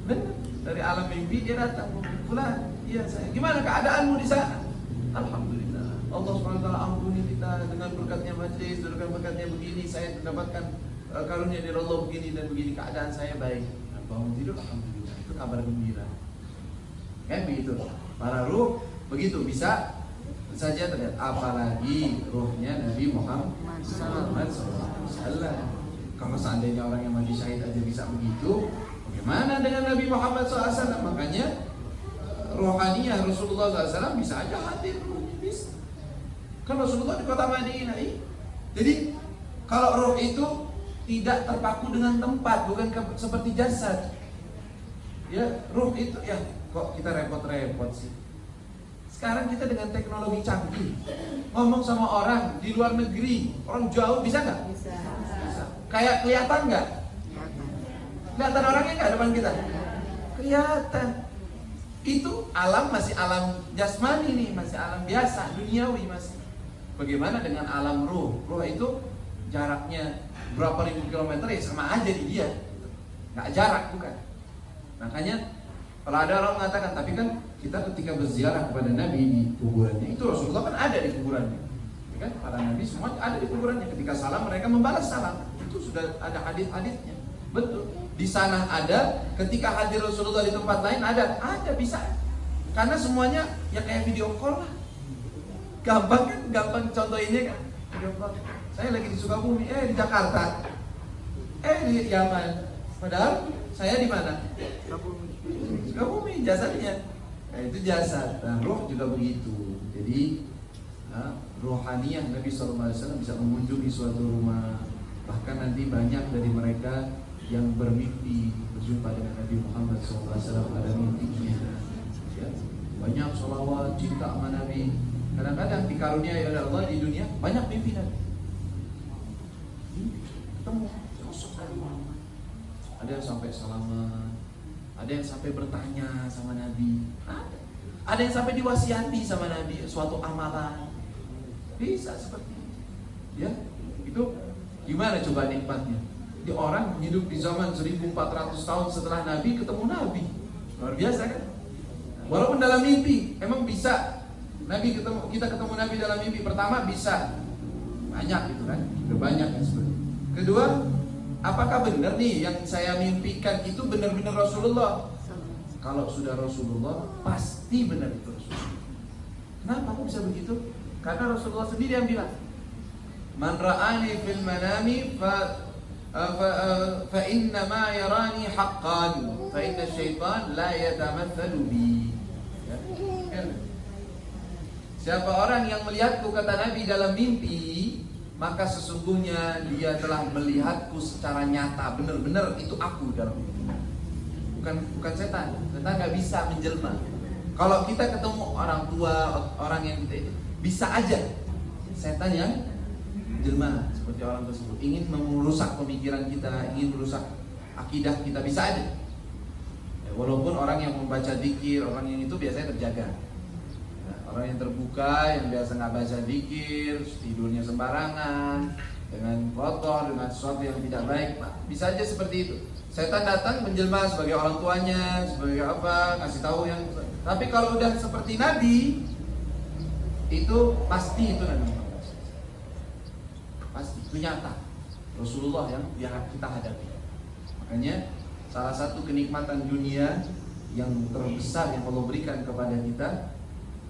Speaker 2: Benar, dari alam mimpi dia datang. Fulan, iya saya. Gimana keadaanmu di sana? Alhamdulillah. Allah SWT ampuni kita dengan berkatnya majlis, dengan berkatnya begini, saya mendapatkan karunia dari Allah begini dan begini, keadaan saya baik. Bangun tidur, alhamdulillah, itu kabar gembira. Kan begitu. Para ruh begitu bisa saja terlihat, apalagi ruhnya Nabi Muhammad SAW. Kalau seandainya orang yang mati syahid aja bisa begitu, bagaimana dengan Nabi Muhammad SAW? Makanya rohaniyah Rasulullah SAW bisa aja hadir, bisa. Kan Rasulullah di kota Madinah. Jadi kalau roh itu tidak terpaku dengan tempat, bukan seperti jasad. Ya, ruh itu ya, kok kita repot-repot sih. Sekarang kita dengan teknologi canggih, ngomong sama orang di luar negeri, orang jauh, bisa nggak? Bisa. Kayak kelihatan nggak? Kelihatan orangnya nggak depan kita? Kelihatan. Itu alam masih alam jasmani nih, masih alam biasa, duniawi masih. Bagaimana dengan alam ruh? Ruh itu jaraknya berapa ribu kilometer ya sama aja di dia, nggak jarak bukan. Makanya kalau ada orang mengatakan, tapi kan kita ketika berziarah kepada Nabi di kuburannya, itu Rasulullah kan ada di kuburannya, ya kan? Para Nabi semua ada di kuburannya. Ketika salam mereka membalas salam, itu sudah ada hadis-hadisnya. Betul. Di sana ada, ketika hadir Rasulullah di tempat lain ada bisa. Karena semuanya ya kayak video call lah. Gampang kan, gampang contohinnya kan. Video call. Saya lagi di Sukabumi, di Jakarta, di Yaman. Padahal saya di mana? Sukabumi jasadnya. Nah, itu jasad. Nah, roh juga begitu. Jadi rohaniyah Nabi SAW bisa mengunjungi suatu rumah. Bahkan nanti banyak dari mereka yang bermimpi berjumpa dengan Nabi Muhammad SAW pada mimpinya. Ya, banyak sholawat, cinta sama Nabi. Kadang-kadang dikaruniai oleh Allah di dunia banyak mimpi Nabi. Ketemu sosok Nabi Muhammad. Ada yang sampai salaman, ada yang sampai bertanya sama Nabi, ada yang sampai diwasiati sama Nabi suatu amalan. Bisa seperti itu. Ya, itu gimana coba nikmatnya? Di orang hidup di zaman 1400 tahun setelah Nabi ketemu Nabi. Luar biasa kan? Walaupun dalam mimpi, emang bisa kita ketemu Nabi dalam mimpi. Pertama bisa. Banyak itu kan? Udah banyak yang seperti itu. Kedua, apakah benar nih yang saya mimpikan itu benar-benar Rasulullah? Kalau sudah Rasulullah, pasti benar itu Rasulullah. Kenapa kok bisa begitu? Karena Rasulullah sendiri yang bilang, "Man ra'ani fil manami fa inna ma yarani haqqan, fa inna syaitan la yatamathalu bi." Ya, kan? Siapa orang yang melihatku, kata Nabi, dalam mimpi, maka sesungguhnya dia telah melihatku secara nyata, benar-benar itu aku dalam mimpi. Bukan setan. Setan nggak bisa menjelma. Kalau kita ketemu orang tua, orang yang kita itu, bisa aja setan yang menjelma seperti orang tersebut, ingin merusak pemikiran kita, ingin merusak akidah kita, bisa aja. Ya, walaupun orang yang membaca dzikir, orang yang itu biasanya terjaga. Orang yang terbuka, yang biasa nggak baca dzikir, tidurnya sembarangan, dengan kotor, dengan sesuatu yang tidak baik, bisa aja seperti itu. Setan datang menjelma sebagai orang tuanya, sebagai apa, ngasih tahu yang. Tapi kalau udah seperti Nabi, itu pasti itu Nabi Muhammad. Pasti, itu nyata. Rasulullah yang kita hadapi. Makanya salah satu kenikmatan dunia yang terbesar yang Allah berikan kepada kita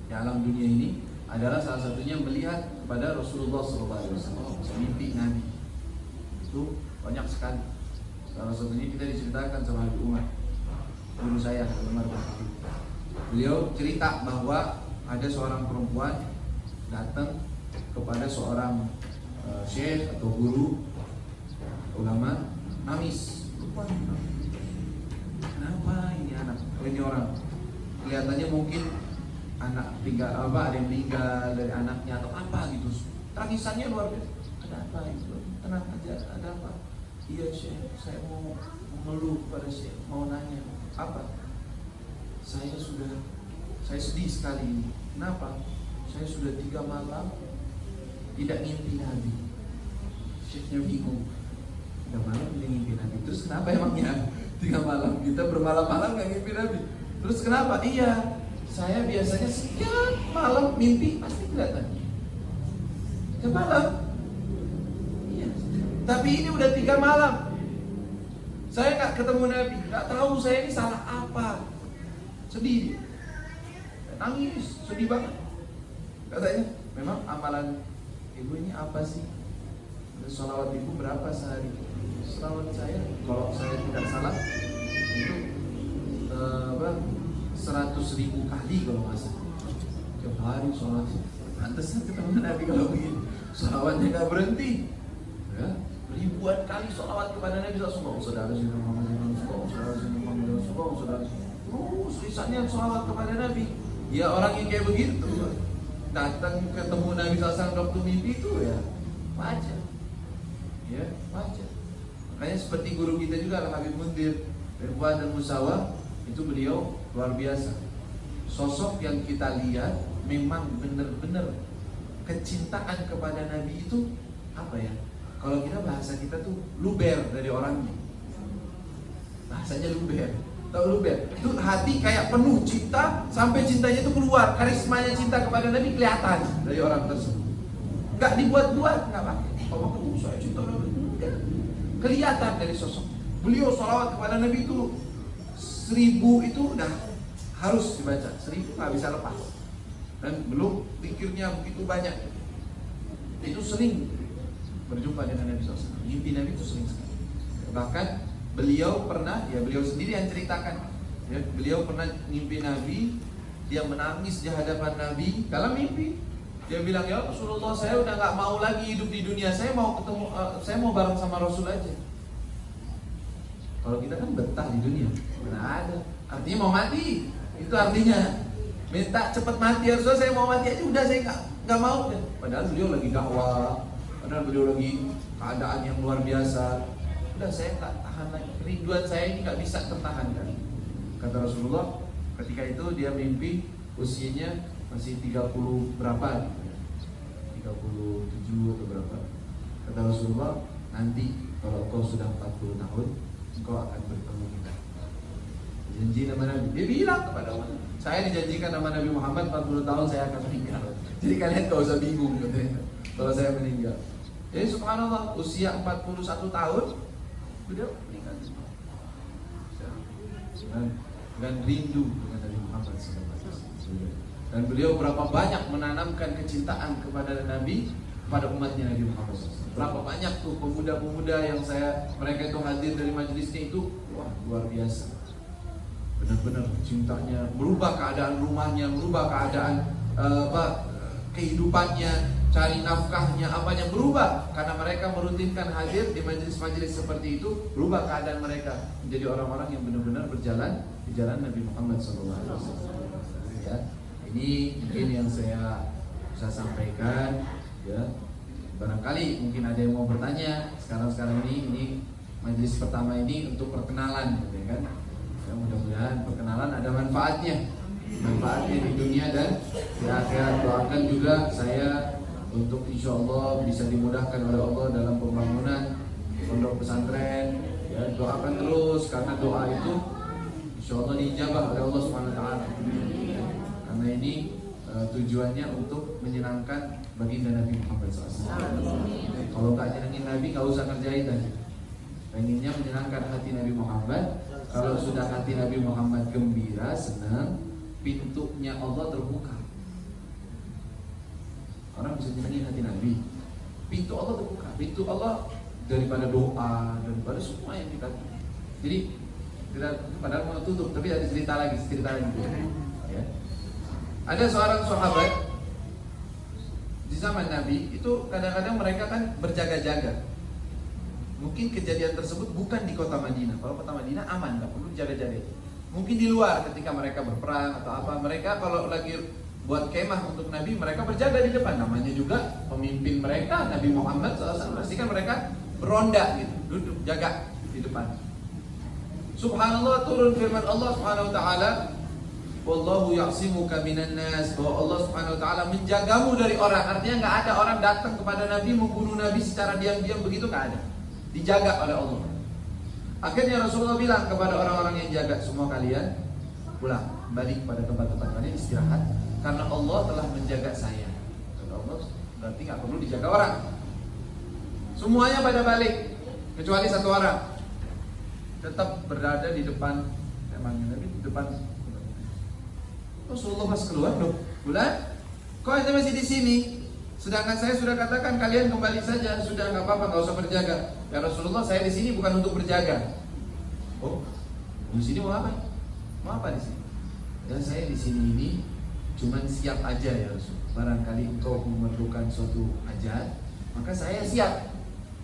Speaker 2: di alam dunia ini adalah salah satunya melihat kepada Rasulullah SAW. Mimpi Nabi itu banyak sekali. Salah satunya kita diceritakan sama Habib Umar, guru saya almarhum. Beliau cerita bahwa ada seorang perempuan datang kepada seorang syekh atau guru ulama, nangis. Kenapa ini anak? Ini orang kelihatannya mungkin anak tinggal ada yang meninggal dari anaknya atau apa gitu. Tangisannya luar biasa. Ada apa itu? Tenang aja. Ada apa? Iya syekh, saya mau mengeluh kepada syekh, mau nanya apa? Saya sedih sekali ini. Kenapa? Saya sudah 3 malam tidak ngimpi Nabi. Syekhnya bingung. 3 malam tidak ngimpi Nabi. Terus kenapa emangnya 3 malam kita bermalam-malam nggak ngimpi Nabi? Terus kenapa? Iya, saya biasanya setiap malam mimpi pasti kelihatan. Setiap malam. Iya. Tapi ini udah 3 malam. Saya nggak ketemu Nabi, nggak tahu saya ini salah apa. Sedih. Nangis, sedih banget. Katanya, memang amalan ibu ini apa sih? Sholawat ibu berapa sehari? Sholawat saya, kalau saya tidak salah, itu 100.000 kali kalau nggak salah. Tiap hari sholawat. Pantesan ketemu Nabi kalau begini. Sholawatnya nggak berhenti. Ya, ribuan kali sholawat kepada Nabi SAW. Saudara sini Muhammad SAW, saudara sini Muhammad SAW, saudara sini. Terus lisannya sholawat kepada Nabi. Ya orang yang kayak begitu datang ketemu Nabi SAW waktu mimpi itu ya wajar. Ya, wajar. Makanya seperti guru kita juga Al-Habib Mundir Irfan dan Musawah, itu beliau luar biasa. Sosok yang kita lihat memang benar-benar kecintaan kepada Nabi itu apa ya? Kalau kita bahasa kita tuh luber dari orangnya. Bahasanya luber. Tahu luber? Itu hati kayak penuh cinta sampai cintanya itu keluar. Karismanya cinta kepada Nabi kelihatan dari orang tersebut. Enggak dibuat-buat, enggak pakai. Kalau ketemu saya cinta Nabi, enggak. Kelihatan dari sosok. Beliau sholawat kepada Nabi itu 1000 itu udah harus dibaca. 1000 nggak bisa lepas. Dan belum pikirnya begitu banyak. Itu sering berjumpa dengan Nabi SAW. Mimpi Nabi itu sering sekali. Bahkan beliau pernah, ya beliau sendiri yang ceritakan, ya, beliau pernah mimpi Nabi, dia menangis di hadapan Nabi dalam mimpi. Dia bilang, ya Rasulullah, saya udah nggak mau lagi hidup di dunia, saya mau ketemu, saya mau bareng sama Rasul aja. Kalau kita kan betah di dunia, mana ada? Artinya mau mati, itu artinya minta cepat mati. Ya Rasulullah, saya mau mati aja, udah saya nggak mau. Padahal beliau lagi dakwah, padahal beliau lagi keadaan yang luar biasa. Udah saya nggak tahan lagi, kerinduan saya ini nggak bisa tertahankan. Kata Rasulullah, ketika itu dia mimpi usianya masih 30 berapa, 37 atau berapa. Kata Rasulullah, nanti kalau kau sudah 40 tahun, kau akan bertemu kita. Janji nama Nabi. Dia bilang kepada Allah, saya dijanjikan nama Nabi Muhammad 40 tahun saya akan meninggal. Jadi kalian gak usah bingung katanya, kalau saya meninggal. Jadi subhanallah, usia 41 tahun beliau meninggal dan rindu dengan Nabi Muhammad SAW. Dan beliau berapa banyak menanamkan kecintaan kepada Nabi, pada umatnya Nabi Muhammad SAW. Berapa banyak tuh pemuda-pemuda yang mereka itu hadir dari majelisnya itu, wah luar biasa. Benar-benar cintanya, berubah keadaan rumahnya, berubah keadaan kehidupannya, cari nafkahnya, apanya berubah karena mereka merutinkan hadir di majelis-majelis seperti itu. Berubah keadaan mereka menjadi orang-orang yang benar-benar berjalan di jalan Nabi Muhammad SAW. Ya, ini mungkin yang saya bisa sampaikan. Ya, barangkali mungkin ada yang mau bertanya. Sekarang ini majelis pertama ini untuk perkenalan, ya kan? Ya, mudah-mudahan perkenalan ada manfaatnya di dunia dan di akhirat. Doakan juga saya untuk insya Allah bisa dimudahkan oleh Allah dalam pembangunan pondok pesantren. Ya, doakan terus karena doa itu insya Allah diijabah oleh Allah SWT. Karena ini tujuannya untuk menyenangkan baginda Nabi Muhammad SAW. Kalau nggak nyenengin Nabi, nggak usah kerjain tadi. Pengennya menyenangkan hati Nabi Muhammad. Kalau sudah hati Nabi Muhammad gembira, senang, pintunya Allah terbuka.
Speaker 1: orang bisa nyenengin hati Nabi. Pintu Allah terbuka, pintu Allah daripada doa, daripada semua yang kita. Jadi tidak, padahal mau tutup, tapi ada cerita lagi ya. Ada seorang sahabat di zaman Nabi itu kadang-kadang mereka kan berjaga-jaga. Mungkin kejadian tersebut bukan di kota Madinah. Kalau kota Madinah aman, nggak perlu jaga-jaga. Mungkin di luar ketika mereka berperang atau apa, mereka kalau lagi buat kemah untuk Nabi, mereka berjaga di depan. Namanya juga pemimpin mereka Nabi Muhammad SAW. Pastikan mereka beronda gitu, duduk jaga di depan. Subhanallah, turun firman Allah Subhanahu wa taala, wallahu ya'simuka minan nas, bahwa Allah Subhanahu wa taala menjagamu dari orang. Artinya enggak ada orang datang kepada Nabi membunuh Nabi secara diam-diam begitu, enggak ada. Dijaga oleh Allah. Akhirnya Rasulullah bilang kepada orang-orang yang jaga, semua kalian pulang, balik pada tempat-tempat kalian, istirahat, karena Allah telah menjaga saya. Kata Allah, berarti enggak perlu dijaga orang. Semuanya pada balik, kecuali satu orang tetap berada di depan emangnya Nabi, di depan. Rasulullah pas keluar, loh, bulan, kok anda masih di sini? Sedangkan saya sudah katakan kalian kembali saja, sudah nggak apa-apa, nggak usah berjaga. Ya Rasulullah, saya di sini bukan untuk berjaga. Oh, di sini mau apa? Mau apa di sini? Dan saya di sini ini cuman siap aja ya Rasul. Barangkali engkau memerlukan suatu hajat, maka saya siap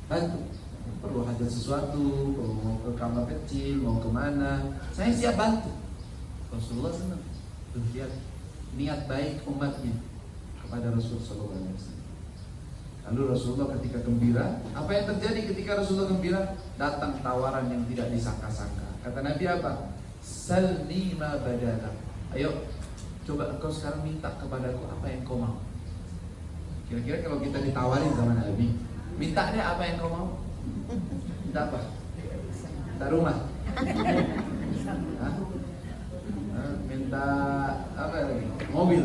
Speaker 1: bantu. Perlu hajat sesuatu, perlu mau ke kamar kecil, mau kemana, saya siap bantu. Rasulullah senang. Lihat niat baik umatnya kepada Rasulullah SAW. Lalu Rasulullah ketika gembira, apa yang terjadi ketika Rasulullah gembira? Datang tawaran yang tidak disangka-sangka. Kata Nabi apa? Salni ma badana. Ayo, coba engkau sekarang minta kepadaku apa yang kau mau. Kira-kira kalau kita ditawarin sama Nabi, minta deh apa yang kau mau. Minta apa? Minta rumah. Hah? Minta apa lagi? Mobil.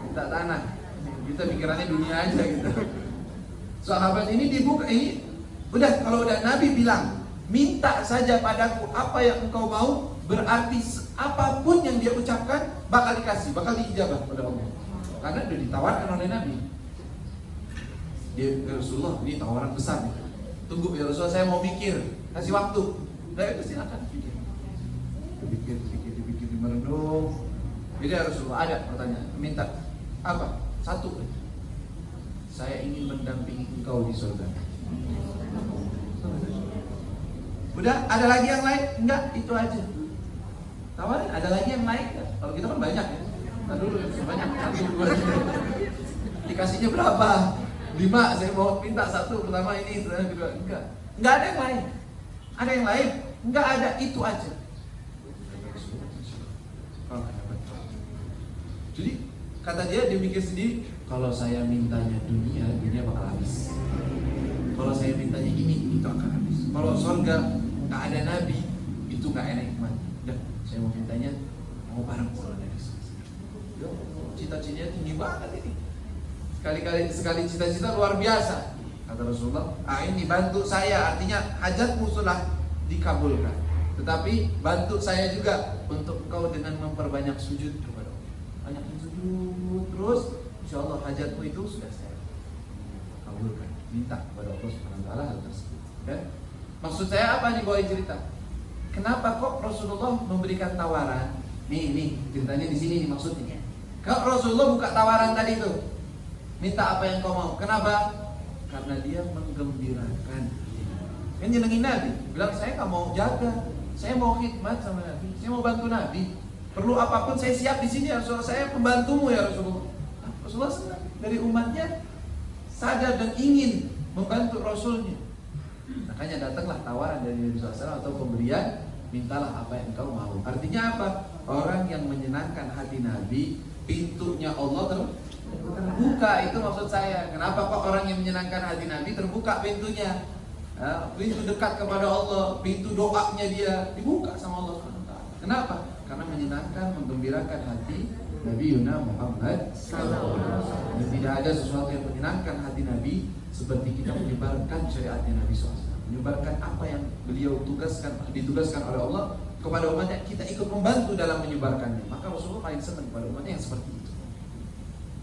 Speaker 1: Minta tanah. Kita pikirannya dunia aja gitu. Sahabat ini dibuka ini, udah kalau udah Nabi bilang, minta saja padaku apa yang engkau mau, berarti apapun yang dia ucapkan bakal dikasih, bakal diijabah pada Allah. Karena udah ditawarkan oleh Nabi. Dia Rasulullah, ini tawaran besar nih. Tunggu ya Rasulullah, saya mau mikir, kasih waktu. Nah itu silakan pikir. Dipikir merenung. Jadi ya Rasulullah, ada pertanyaan, minta apa? Satu, saya ingin mendampingi engkau di surga. Udah, ada lagi yang lain? Enggak, itu aja. Tawarin, ada lagi yang lain enggak? Kalau kita kan banyak ya. Nah dulu banyak, satu, dua, tiga. Dikasihnya berapa? 5, saya mau minta satu, pertama ini, kedua, enggak ada yang lain. Ada yang lain? Enggak ada, itu aja. Jadi kata dia mikir sendiri, kalau saya mintanya dunia bakal habis. Kalau saya mintanya ini, itu akan habis. Kalau surga nggak ada Nabi, itu nggak enak nikmat. Udah, saya mau mintanya mau bareng sama Nabi. Cita-citanya tinggi banget ini. Sekali cita-cita luar biasa. Kata Rasulullah, ini bantu saya, artinya hajatmu sudah dikabulkan. Tetapi bantu saya juga untuk engkau dengan memperbanyak sujud kepada Allah. Banyak sujud terus, insya Allah hajatmu itu sudah saya kabulkan. Minta kepada Allah Subhanahu wa taala hal tersebut. Okay? Maksud saya apa nih bawain cerita? Kenapa kok Rasulullah memberikan tawaran? Nih ceritanya di sini nih maksudnya. Kalau Rasulullah buka tawaran tadi itu, minta apa yang kau mau. Kenapa? Karena dia menggembirakan. Kan nyenengin Nabi. Bilang saya nggak mau jaga, saya mau khidmat sama Nabi, saya mau bantu Nabi. Perlu apapun saya siap di sini ya Rasulullah. Saya pembantumu ya Rasulullah. Rasulullah senang dari umatnya sadar dan ingin membantu Rasulnya. Makanya datanglah tawaran dari Nabi SAW atau pemberian, mintalah apa yang kau mau. Artinya apa? Orang yang menyenangkan hati Nabi, pintunya Allah terbuka. Itu maksud saya. Kenapa kok orang yang menyenangkan hati Nabi terbuka pintunya? Pintu dekat kepada Allah, pintu doanya dia dibuka sama Allah SWT. Kenapa? Karena menyenangkan, menggembirakan hati Nabi Yuna Muhammad SAW. Dan tidak ada sesuatu yang menyenangkan hati Nabi seperti kita menyebarkan syariatnya Nabi SAW. Menyebarkan apa yang beliau ditugaskan oleh Allah kepada umatnya, kita ikut membantu dalam menyebarkannya. Maka Rasulullah paling senang kepada umatnya yang seperti itu.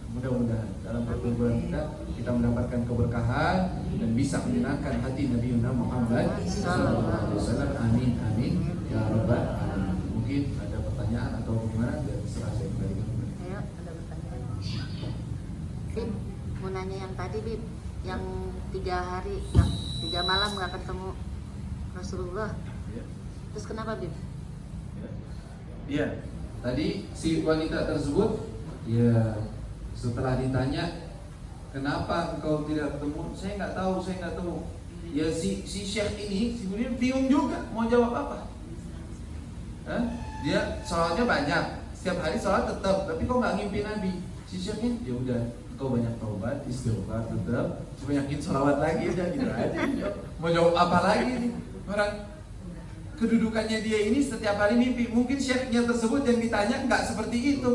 Speaker 1: Mudah-mudahan dalam pertemuan kita mendapatkan keberkahan dan bisa menyenangkan hati Nabi Muhammad SAW. Amin amin ya rabbal alamin. Mungkin ada pertanyaan atau bagaimana, dan serah saya kembali.
Speaker 3: Ayo, ada pertanyaan. Bib, mau nanya yang tadi, Bib, yang 3 malam nggak ketemu Rasulullah.
Speaker 1: Ya.
Speaker 3: Terus kenapa, Bib?
Speaker 1: Iya. Tadi si wanita tersebut, ya, setelah ditanya kenapa engkau tidak ketemu, saya nggak tahu. Ya si syekh ini sebenarnya bingung juga mau jawab apa. Hah? Dia sholatnya banyak, setiap hari sholat tetap, tapi kok nggak ngimpi Nabi? Si syekhnya, ya udah, kau banyak taubat, istighfar tetap, banyakin sholawat lagi, udah gitu aja. Mau jawab apa lagi nih? Orang kedudukannya dia ini setiap hari mimpi. Mungkin syekhnya tersebut yang ditanya nggak seperti itu.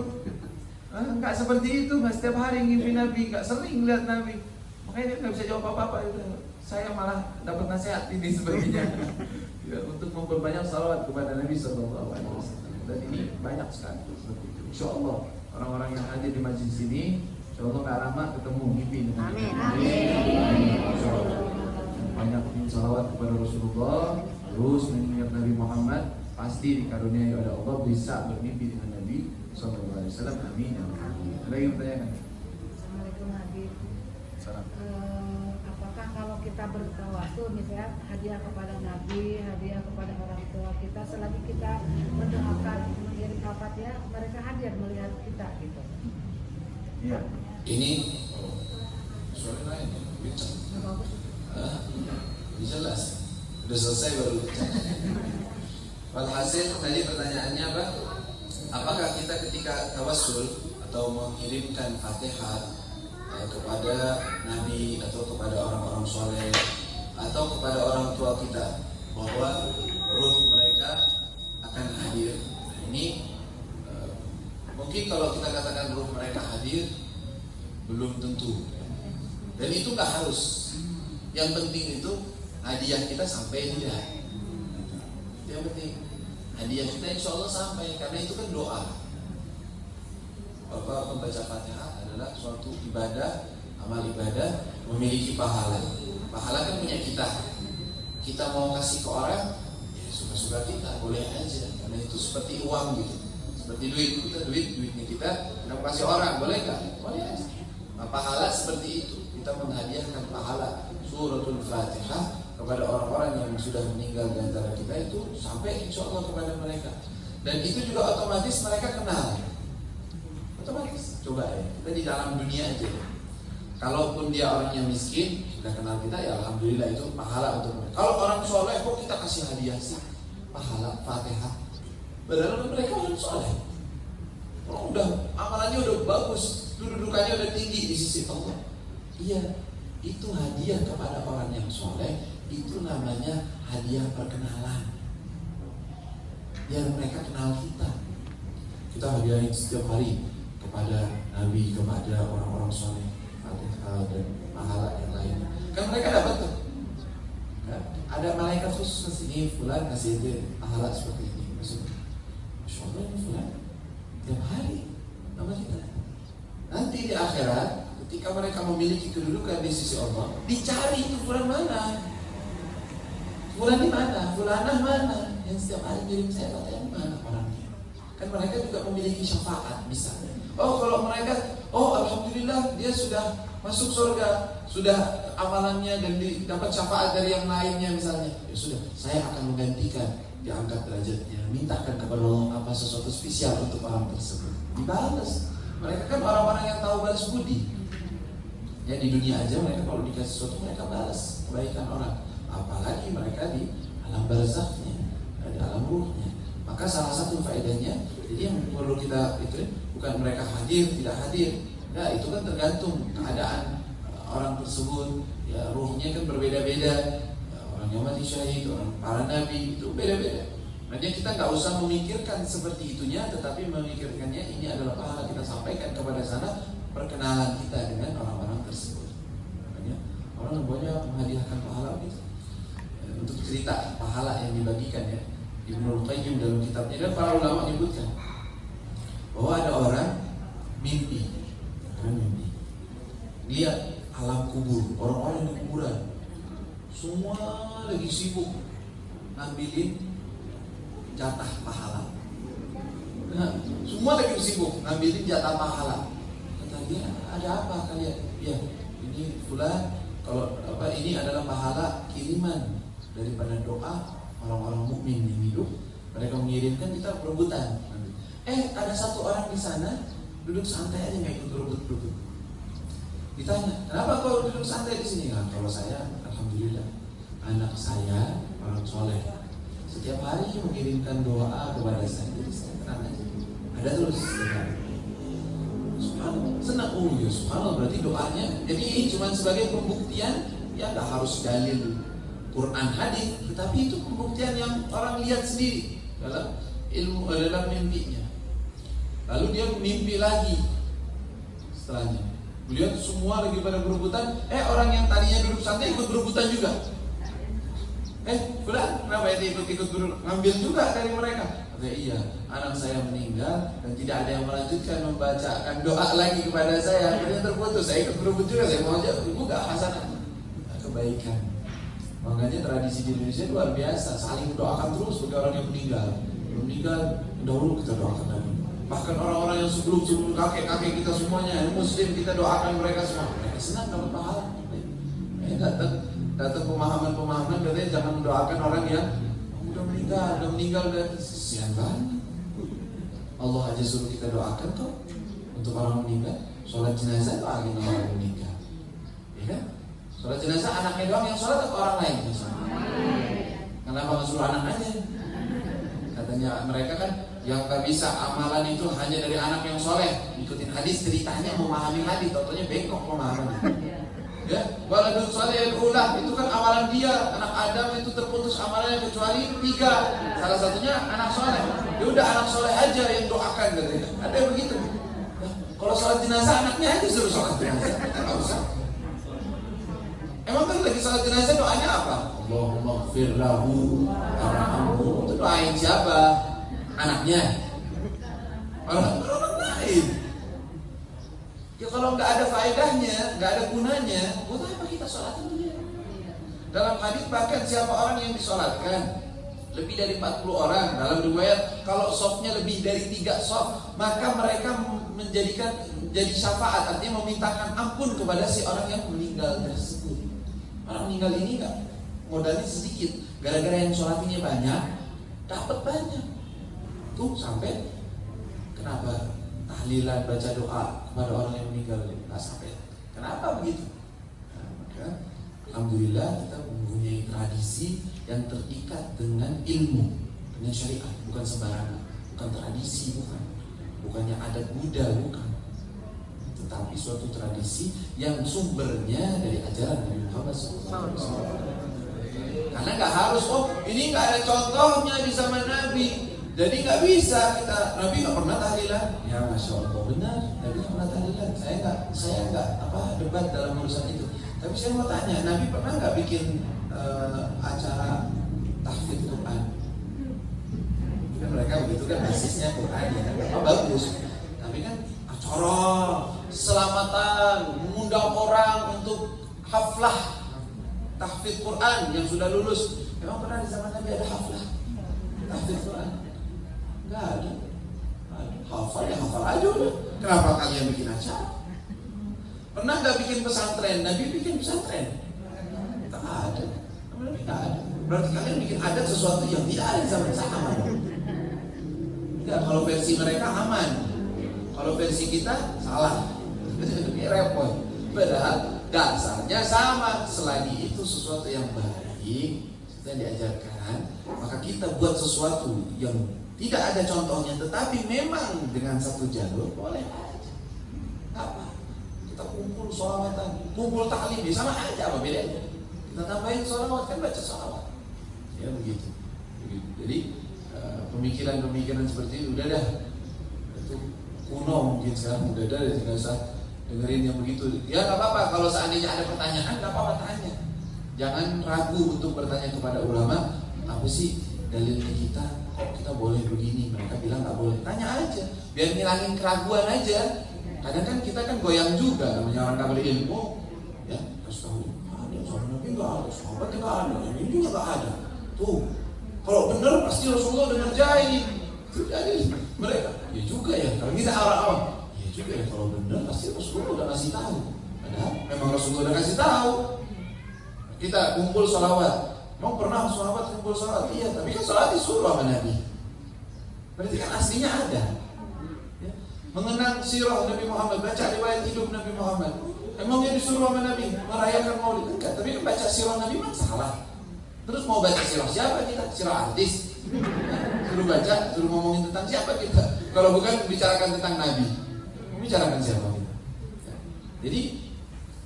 Speaker 1: Nggak seperti itu, nggak setiap hari ngimpi Nabi, nggak sering lihat Nabi. Makanya dia nggak bisa jawab apa-apa. Saya malah dapat nasihat ini sebagainya. Ya, untuk memperbanyak salawat kepada Nabi SAW. Dan ini banyak sekali seperti itu. Insya Allah orang-orang yang hadir di majlis ini, insya Allah nggak lama ketemu mimpi dengan
Speaker 3: Amin.
Speaker 1: Insya Allah. Banyak salawat kepada Rasulullah, terus mengingat Nabi Muhammad, pasti dikaruniai oleh Allah bisa bermimpi dengan Nabi SAW. Amin. Ada yang bertanya?
Speaker 4: Assalamualaikum Habib.
Speaker 1: Salam.
Speaker 4: Apakah kalau kita bertawasul misalnya hadiah kepada Nabi, hadiah kepada orang tua kita, selagi kita mendoakan mengirim Al-Fatihah, mereka hadir melihat kita gitu.
Speaker 1: Iya.
Speaker 2: Ini suara lain ya, bincang.
Speaker 4: Bagus.
Speaker 2: Ini jelas. Udah selesai baru bincang. Walhasil tadi pertanyaannya apa? Apakah kita ketika tawassul atau mengirimkan Fatihah kepada Nabi atau kepada orang-orang soleh atau kepada orang tua kita, bahwa ruh mereka akan hadir? Ini mungkin kalau kita katakan ruh mereka hadir, belum tentu. Dan itu nggak harus. Yang penting itu hadiah kita sampai tidak. Yang penting hadiah kita insya Allah sampai, karena itu kan doa. Bahwa membaca Fatihah adalah suatu ibadah, amal ibadah, memiliki pahala. Pahala kan punya kita. Kita mau kasih ke orang, ya suka-suka kita, boleh aja. Karena itu seperti uang gitu, seperti duit. Duitnya kita mau kasih orang, boleh nggak? Boleh aja. Nah, pahala seperti itu. Kita menghadiahkan pahala suratul Fatihah kepada orang-orang yang sudah meninggal di antara kita, itu sampai insya Allah kepada mereka. Dan itu juga otomatis mereka kenal. Otomatis. Coba ya, kita di dalam dunia aja. Kalaupun dia orangnya miskin, sudah kenal kita, ya alhamdulillah itu pahala untuk mereka. Kalau orang soleh, kok kita kasih hadiah sih? Pahala Fatihah. Padahal mereka orang soleh. Kalau udah amalannya udah bagus, kedudukannya udah tinggi di sisi Allah. Iya, itu hadiah kepada orang yang soleh. Itu namanya hadiah perkenalan. Biar mereka kenal kita. Kita hadiahin setiap hari kepada Nabi, kepada orang-orang soleh, Fatihah dan pahala yang lain. Kan mereka dapat tuh. Ya, ada malaikat khusus ini fulan kasih itu pahala seperti ini. Maksudnya, Masya Allah ini fulan tiap hari nama kita. Nanti di akhirat, ketika mereka memiliki kedudukan di sisi Allah, dicari itu fulan mana, fulan di mana, fulanah mana, yang setiap hari kirim saya Fatihah mana orangnya. Kan mereka juga memiliki syafaat bisa. Oh kalau mereka, oh alhamdulillah dia sudah masuk surga, sudah amalannya dan dapat syafaat dari yang lainnya misalnya. Ya sudah, saya akan menggantikan, diangkat derajatnya, mintakan kepada Allah apa sesuatu spesial untuk orang tersebut. Dibalas. Mereka kan orang-orang yang tahu balas budi. Ya di dunia aja mereka kalau dikasih sesuatu mereka balas kebaikan orang. Apalagi mereka di alam barzakhnya, di alam ruhnya. Maka salah satu faedahnya, jadi yang perlu kita itu bukan mereka hadir tidak hadir. Nah itu kan tergantung keadaan orang tersebut. Ya ruhnya kan berbeda-beda. Orang yang mati syahid, orang para nabi itu beda-beda. Makanya kita nggak usah memikirkan seperti itunya, tetapi memikirkannya ini adalah pahala kita sampaikan kepada sana, perkenalan kita dengan orang-orang tersebut. Makanya orang banyak menghadiahkan pahala gitu. Untuk cerita pahala yang dibagikan ya, Ibnu Qayyim dalam kitabnya dan para ulama menyebutkan bahwa ada orang mimpi lihat alam kubur, orang-orang di kuburan semua lagi sibuk ngambilin jatah pahala. Nah, semua lagi sibuk ngambilin jatah pahala. Kata dia, ada apa kalian? Ya, ini fulan, kalau apa ini adalah pahala kiriman daripada doa orang-orang mukmin yang hidup. Mereka mengirimkan, kita perebutan. Ada satu orang di sana duduk santai aja, nggak ikut rebut-rebut. Ditanya, kenapa kau duduk santai di sini? Nah, kalau saya, alhamdulillah, anak saya orang soleh, setiap hari mengirimkan doa kepada saya, jadi saya tenang aja. Ada terus. Subhanallah, senang. Oh ya, subhanallah, berarti doanya. Jadi ini cuma sebagai pembuktian, ya nggak harus dalil Quran hadis, tetapi itu pembuktian yang orang lihat sendiri dalam ilmu, dalam mimpinya. Lalu dia mimpi lagi setelahnya. Melihat semua lagi pada berebutan, orang yang tadinya duduk santai ikut berebutan juga. Fulan, kenapa dia ikut ngambil juga dari mereka? Kata, iya, anak saya meninggal dan tidak ada yang melanjutkan membacakan doa lagi kepada saya. Akhirnya terputus, saya ikut berebut juga, saya mau aja buka hasanah, kebaikan. Makanya tradisi di Indonesia luar biasa, saling mendoakan terus bagi orang yang meninggal. Meninggal, dahulu kita doakan lagi. Bahkan orang-orang yang sebelum kakek-kakek kita semuanya, yang muslim, kita doakan mereka semua. Mereka senang dapat pahala. Datang pemahaman-pemahaman katanya jangan mendoakan orang yang udah meninggal, kesian banget. Allah aja suruh kita doakan kok untuk orang meninggal. Sholat jenazah doain orang meninggal, ya kan? Sholat jenazah anaknya doang yang sholat atau orang lain? Kenapa nggak suruh anak aja? Katanya mereka kan yang gak bisa amalan itu hanya dari anak yang soleh. Ikutin hadis, ceritanya memahami hadis, contohnya bengkok pemahamannya. Ya, waladun soleh ulah itu kan amalan dia. Anak Adam itu terputus amalannya kecuali 3. Salah satunya anak soleh. Ya udah anak soleh aja yang doakan katanya. Ada yang begitu. Nah, kalau sholat jenazah anaknya aja suruh sholat jenazah. Nggak usah. Emang kan lagi sholat jenazah doanya apa? Allahumma gfir lahu warhamhu. Itu doain siapa? Anaknya, orang lain. Ya kalau nggak ada faedahnya, nggak ada gunanya, buat apa kita sholatin dia? Dalam hadis bahkan siapa orang yang disolatkan lebih dari 40 orang, dalam riwayat kalau softnya lebih dari 3 soft, maka mereka menjadikan jadi syafaat, artinya memintakan ampun kepada si orang yang meninggal tersebut. Orang meninggal ini nggak modalnya sedikit, gara-gara yang sholatinnya banyak, dapat banyak. Tuh sampai kenapa tahlilan baca doa kepada orang yang meninggal nggak sampai? Kenapa begitu? Nah, maka alhamdulillah kita mempunyai tradisi yang terikat dengan ilmu, dengan syariat, bukan sembarangan, bukan tradisi, bukannya adat Buddha, bukan, tetapi suatu tradisi yang sumbernya dari ajaran Nabi Muhammad SAW. Karena nggak harus, ini nggak ada contohnya di zaman Nabi. Jadi nggak bisa kita, Nabi nggak pernah tahlilan. Ya masya Allah benar, Nabi nggak pernah tahlilan. Saya nggak debat dalam urusan itu. Tapi saya mau tanya, Nabi pernah nggak bikin acara tahfidz Quran? Kan mereka begitu kan basisnya Quran ya, bagus. Tapi kan acara selamatan, mengundang orang untuk haflah tahfidz Quran yang sudah lulus. Memang pernah di zaman Nabi ada haflah tahfidz Quran? Nggak ada. Hafal ya hafal aja udah. Kenapa kalian bikin acara? Pernah nggak bikin pesantren? Nabi bikin pesantren? Tak ada. Nabi nggak ada. Berarti kalian bikin adat sesuatu yang tidak ada di zaman saya aman. Enggak, kalau versi mereka aman. Kalau versi kita salah. Ini repot. Padahal dasarnya sama. Selagi itu sesuatu yang baik, kita diajarkan, maka kita buat sesuatu yang tidak ada contohnya, tetapi memang dengan satu jalur boleh aja. Apa? Kita kumpul sholawatan, kumpul taklim, sama aja apa bedanya? Kita tambahin sholawat, kan baca sholawat. Ya begitu. Jadi pemikiran-pemikiran seperti itu udah dah. Itu kuno mungkin sekarang udah dah, tidak usah dengerin yang begitu. Ya nggak apa-apa, kalau seandainya ada pertanyaan nggak apa-apa tanya. Jangan ragu untuk bertanya kepada ulama, apa sih dalilnya kita? Kok kita boleh begini? Mereka bilang nggak boleh. Tanya aja, biar ngilangin keraguan aja. Kadang kan kita kan goyang juga, namanya orang nggak berilmu, ya kasih tahu. Ada sahabat Nabi nggak ada, sahabat nggak ada, yang ini juga nggak ada. Tuh, kalau benar pasti Rasulullah udah ngerjain. Jadi mereka, ya juga ya. Kalau kita awal-awal, ya juga ya. Kalau benar pasti Rasulullah udah kasih tahu. Padahal memang Rasulullah udah kasih tahu. Kita kumpul sholawat. Mau pernah sahabat kumpul sholawat? Iya, tapi kan sholawat disuruh sama Nabi. Berarti kan aslinya ada. Ya. Mengenang sirah Nabi Muhammad, baca riwayat hidup Nabi Muhammad. Emangnya disuruh sama Nabi merayakan Maulid? Enggak, tapi kan baca sirah Nabi memang salah. Terus mau baca sirah siapa kita? Sirah artis. Suruh baca, suruh ngomongin tentang siapa kita? Kalau bukan membicarakan tentang Nabi, membicarakan siapa kita? Jadi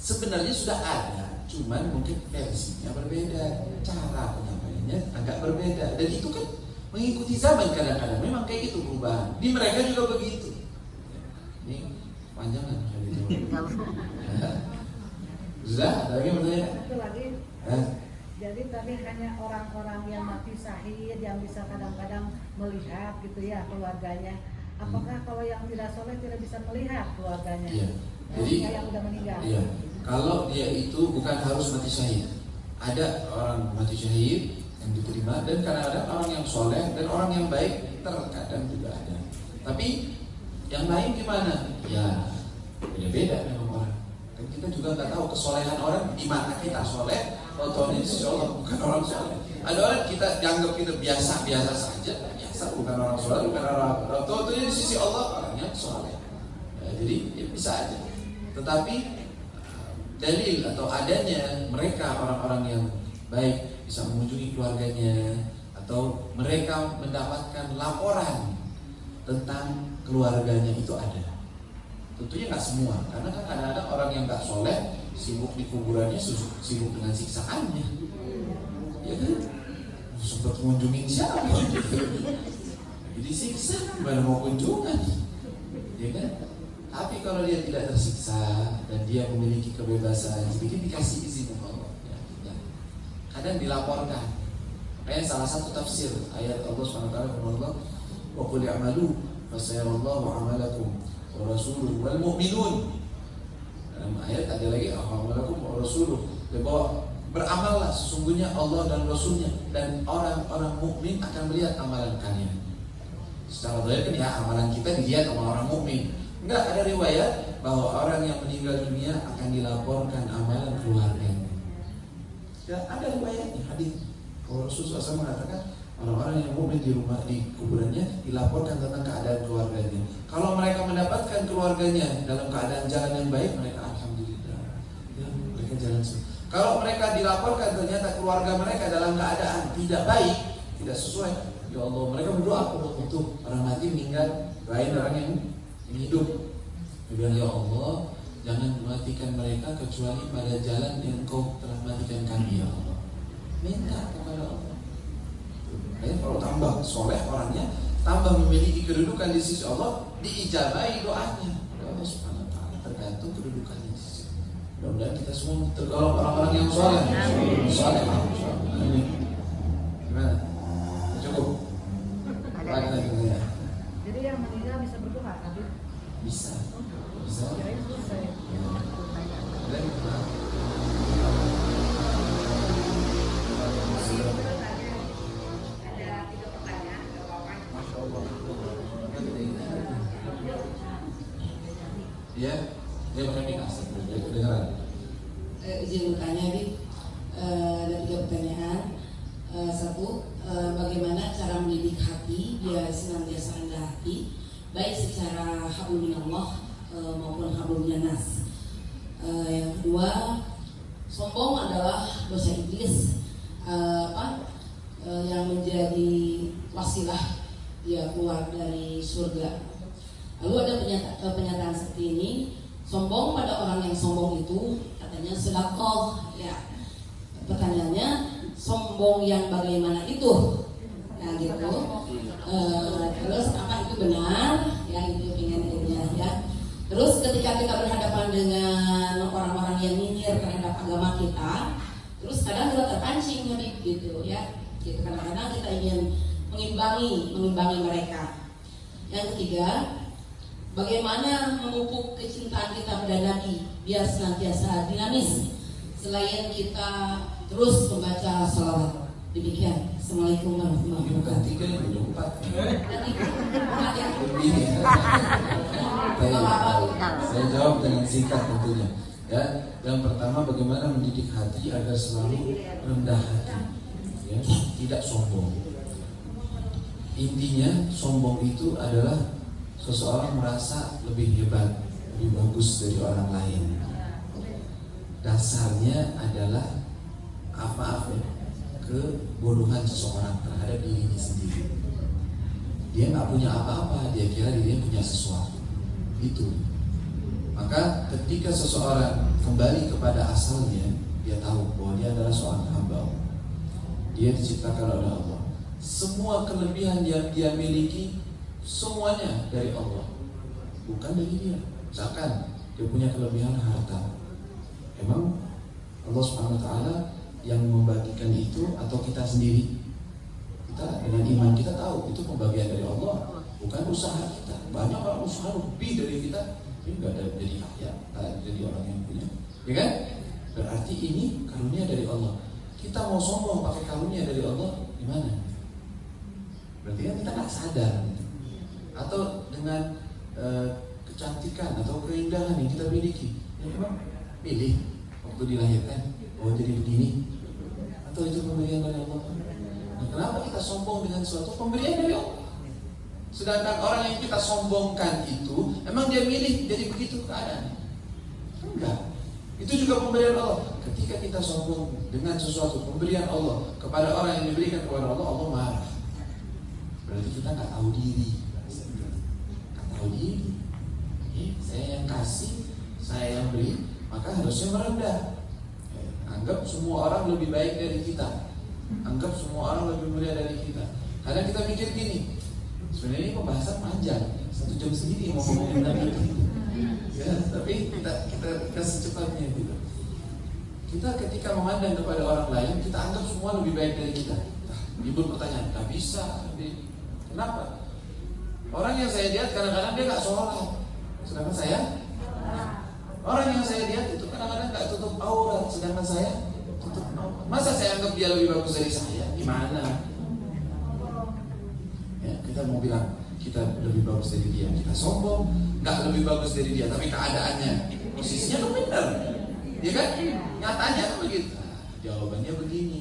Speaker 2: sebenarnya sudah ada, cuman mungkin versinya berbeda, cara penyampaiannya agak berbeda. Dan itu kan mengikuti zaman kadang-kadang. Memang kayak gitu perubahan. Di mereka juga begitu. Ini panjang kan? Sudah? Ada lagi pertanyaan?
Speaker 4: Itu lagi. Jadi tadi hanya orang-orang yang mati syahid yang bisa kadang-kadang melihat gitu ya keluarganya. Apakah kalau yang tidak soleh tidak bisa melihat keluarganya?
Speaker 2: Iya. Jadi
Speaker 4: yang udah meninggal.
Speaker 2: Iya. Kalau dia itu bukan harus mati syahid. Ada orang mati syahid yang diterima, dan kadang-kadang orang yang soleh dan orang yang baik terkadang juga ada. Tapi yang lain gimana? Ya beda-beda memang orang. Dan kita juga nggak tahu kesolehan orang di mana kita soleh. Contohnya si Allah bukan orang soleh. Ada orang kita dianggap kita biasa-biasa saja, biasa bukan orang soleh, bukan orang. Contohnya di sisi Allah orangnya soleh. Ya, jadi ya bisa aja. Tetapi dalil atau adanya mereka orang-orang yang baik bisa mengunjungi keluarganya, atau mereka mendapatkan laporan tentang keluarganya itu ada. Tentunya nggak semua, karena kan kadang-kadang orang yang nggak soleh sibuk di kuburannya, sibuk dengan siksaannya, ya kan? Sempat mengunjungi siapa? Jadi siksa, gimana mau kunjungan, ya kan? Tapi kalau dia tidak tersiksa dan dia memiliki kebebasan, sedikit dikasih izin Allah, ya. Kadang dilaporkan. Makanya salah satu tafsir ayat Allah SWT firman Allah, wa qul i'malu fasayarallahu 'amalakum wa rasuluhu wal mu'minun. Dalam ayat ada lagi amalakum wa rasuluh, bahwa beramallah, sesungguhnya Allah dan Rasulnya dan orang-orang mukmin akan melihat amalan kalian. Secara zahir kan ya amalan kita dilihat sama orang mukmin. Enggak, ada riwayat bahwa orang yang meninggal dunia akan dilaporkan amalan keluarganya. Ya, ada riwayatnya, hadis. Kalau Rasulullah SAW mengatakan orang-orang yang mukmin di rumah, di kuburannya dilaporkan tentang keadaan keluarganya. Kalau mereka mendapatkan keluarganya dalam keadaan jalan yang baik, mereka alhamdulillah, ya, mereka jalan sesuai. Kalau mereka dilaporkan ternyata keluarga mereka dalam keadaan tidak baik, tidak sesuai, ya Allah, mereka berdoa untuk orang mati meninggal, lain orang yang hidup. Dia bilang, ya Allah, jangan matikan mereka kecuali pada jalan yang Kau telah matikan kami, ya Allah. Minta kepada Allah. Kalau tambah soleh orangnya, tambah memiliki kedudukan di sisi Allah, diijabahi doanya. Allah Subhanahu wa Ta'ala, tergantung kedudukannya di sisi. Mudah-mudahan kita semua tergolong orang-orang yang soleh. Soleh. Amin. Gimana? Cukup.
Speaker 4: Jadi yang meninggal bisa berdoa, Habib?
Speaker 2: Bisa. Bisa.
Speaker 4: Kirain selesai.
Speaker 2: Dan ya, dia pakai mikas. Kedengaran?
Speaker 5: Izin bertanya, Bib. Ada 3 pertanyaan. Satu, bagaimana cara mendidik hati biar senantiasa rendah hati, baik secara hablum minallah maupun hablum minas. Yang kedua, sombong adalah dosa iblis, yang menjadi wasilah dia keluar dari surga. Lalu ada pernyataan seperti ini, sombong pada orang yang sombong itu katanya sedekah, ya. Pertanyaannya, sombong yang bagaimana itu? Nah gitu. Terus apa itu benar? Ya itu inginnya ya. Terus ketika kita berhadapan dengan orang-orang yang nyinyir terhadap agama kita, terus kadang kita terpancing gitu ya. Gitu kadang-kadang kita ingin mengimbangi mereka. Yang ketiga, bagaimana memupuk kecintaan kita pada Nabi biar senantiasa dinamis selain kita terus membaca salawat. Demikian. Assalamualaikum warahmatullahi
Speaker 2: Ini bukan
Speaker 5: wabarakatuh.
Speaker 2: 3, ini udah 4.
Speaker 5: Lebih ya.
Speaker 1: Saya jawab dengan singkat tentunya. Ya, yang pertama bagaimana mendidik hati agar selalu rendah hati, ya, tidak sombong. Intinya sombong itu adalah seseorang merasa lebih hebat, lebih bagus dari orang lain. Dasarnya adalah apa kebodohan seseorang terhadap dirinya sendiri. Dia nggak punya apa-apa, dia kira dirinya punya sesuatu. Itu. Maka ketika seseorang kembali kepada asalnya, dia tahu bahwa dia adalah seorang hamba. Dia diciptakan oleh Allah. Semua kelebihan yang dia miliki semuanya dari Allah, bukan dari dia. Misalkan dia punya kelebihan harta, emang Allah Subhanahu Wa Taala yang membagikan itu atau kita sendiri? Kita dengan iman kita tahu itu pembagian dari Allah, bukan usaha kita. Banyak orang usaha lebih dari kita, ini nggak ada jadi kaya, jadi orang yang punya, ya kan? Berarti ini karunia dari Allah. Kita mau sombong pakai karunia dari Allah, gimana? Berarti kan kita nggak sadar, atau dengan kecantikan atau keindahan yang kita miliki, ya memang pilih waktu dilahirkan, oh jadi begini, atau itu pemberian dari Allah. Nah, kenapa kita sombong dengan suatu pemberian dari Allah? Sedangkan orang yang kita sombongkan itu emang dia milih jadi begitu keadaannya? Enggak. Itu juga pemberian Allah. Ketika kita sombong dengan sesuatu pemberian Allah kepada orang yang diberikan kepada Allah, Allah marah. Berarti kita nggak tahu diri. Nggak tahu diri. Saya yang kasih, saya yang beri, maka harusnya merendah. Anggap semua orang lebih baik dari kita. Anggap semua orang lebih mulia dari kita. Karena kita mikir gini, sebenarnya ini pembahasan panjang, 1 jam sendiri mau ngomongin tentang itu. Ya, tapi kita secepatnya gitu. Kita ketika memandang kepada orang lain, kita anggap semua lebih baik dari kita. Nah, timbul pertanyaan, nggak bisa. Kenapa? Orang yang saya lihat kadang-kadang dia nggak sholat, sedangkan saya. Orang yang saya lihat itu kadang-kadang nggak tutup aurat, sedangkan saya tutup aurat. Masa saya anggap dia lebih bagus dari saya? Gimana? Ya, kita mau bilang kita lebih bagus dari dia, kita sombong, nggak lebih bagus dari dia, tapi keadaannya, posisinya tuh benar, ya kan? Nyatanya tuh begitu. Jawabannya begini.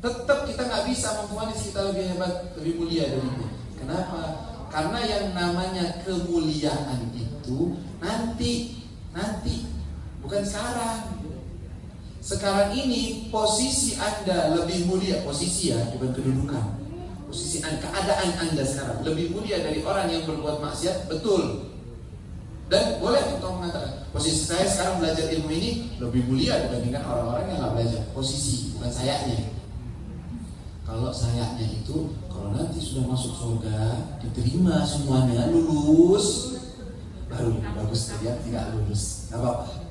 Speaker 1: Tetap kita nggak bisa memvonis kita lebih hebat, lebih mulia dari dia. Kenapa? Karena yang namanya kemuliaan itu nanti, bukan sekarang. Sekarang ini posisi Anda lebih mulia, posisi ya, bukan kedudukan. Posisi keadaan Anda sekarang lebih mulia dari orang yang berbuat maksiat, betul. Dan boleh kita mengatakan posisi saya sekarang belajar ilmu ini lebih mulia dibandingkan orang-orang yang nggak belajar. Posisi, bukan sayanya. Kalau sayanya itu, kalau nanti sudah masuk surga, diterima semuanya, lulus, baru bagus. Dia tidak lulus, nggak apa-apa.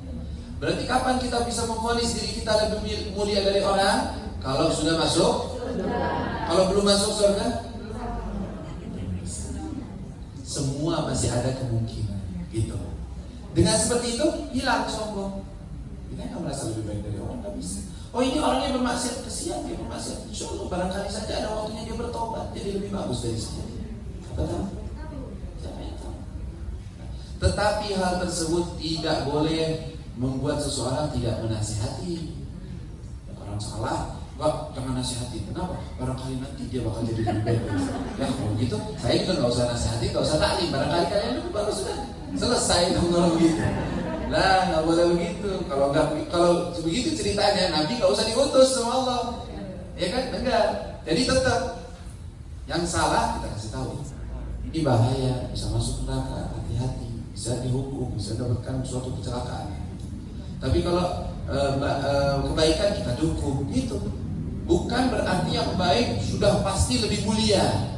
Speaker 1: Berarti kapan kita bisa memvonis diri kita lebih mulia dari orang? Kalau sudah masuk. Kalau belum masuk surga, semua masih ada kemungkinan, gitu. Dengan seperti itu hilang sombong. Kita nggak merasa lebih baik dari orang, nggak bisa. Oh ini orangnya bermaksiat, kesian dia bermaksiat. Insya Allah barangkali saja ada waktunya dia bertobat, jadi lebih bagus dari saya. Betul? Siapa yang tahu? Tetapi hal tersebut tidak boleh membuat seseorang tidak menasihati. Orang salah, Pak, jangan nasihati. Kenapa? Barangkali nanti dia bakal jadi lebih baik. Ya kalau gitu, saya juga nggak usah nasihati, nggak usah taklim. Barangkali kalian lebih bagus sudah selesai dong kalau begitu. Lah nggak boleh begitu. Kalau begitu ceritanya, Nabi nggak usah diutus sama Allah. Ya kan? Enggak. Jadi tetap yang salah kita kasih tahu. Ini bahaya, bisa masuk neraka. Hati-hati, bisa dihukum, bisa dapatkan suatu kecelakaan. Tapi kalau kebaikan kita dukung, gitu. Bukan berarti yang baik sudah pasti lebih mulia,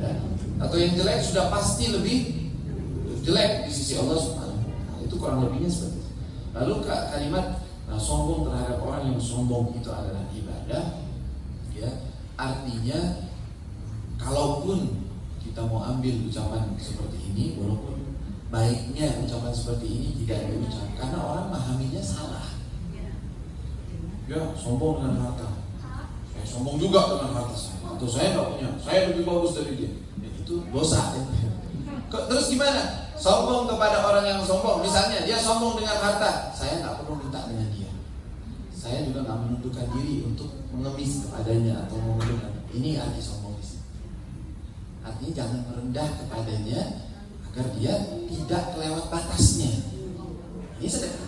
Speaker 1: ya. Atau yang jelek sudah pasti lebih jelek di sisi Allah Subhanahu. Itu kurang lebihnya seperti itu. Lalu kalimat sombong terhadap orang yang sombong itu adalah ibadah, ya. Artinya, kalaupun kita mau ambil ucapan seperti ini, walaupun
Speaker 2: baiknya ucapan seperti ini tidak diucap karena orang memahaminya salah. Ya, sombong dengan harta. Saya sombong juga dengan harta saya. Atau saya nggak punya, saya lebih bagus dari dia. Ya, itu dosa. Ya. Terus gimana? Sombong kepada orang yang sombong. Misalnya dia sombong dengan harta, saya nggak perlu minta dengan dia. Saya juga nggak menundukkan diri untuk mengemis kepadanya atau menundukkan. Ini arti sombong di sini. Artinya jangan merendah kepadanya agar dia tidak kelewat batasnya. Ini sedekah.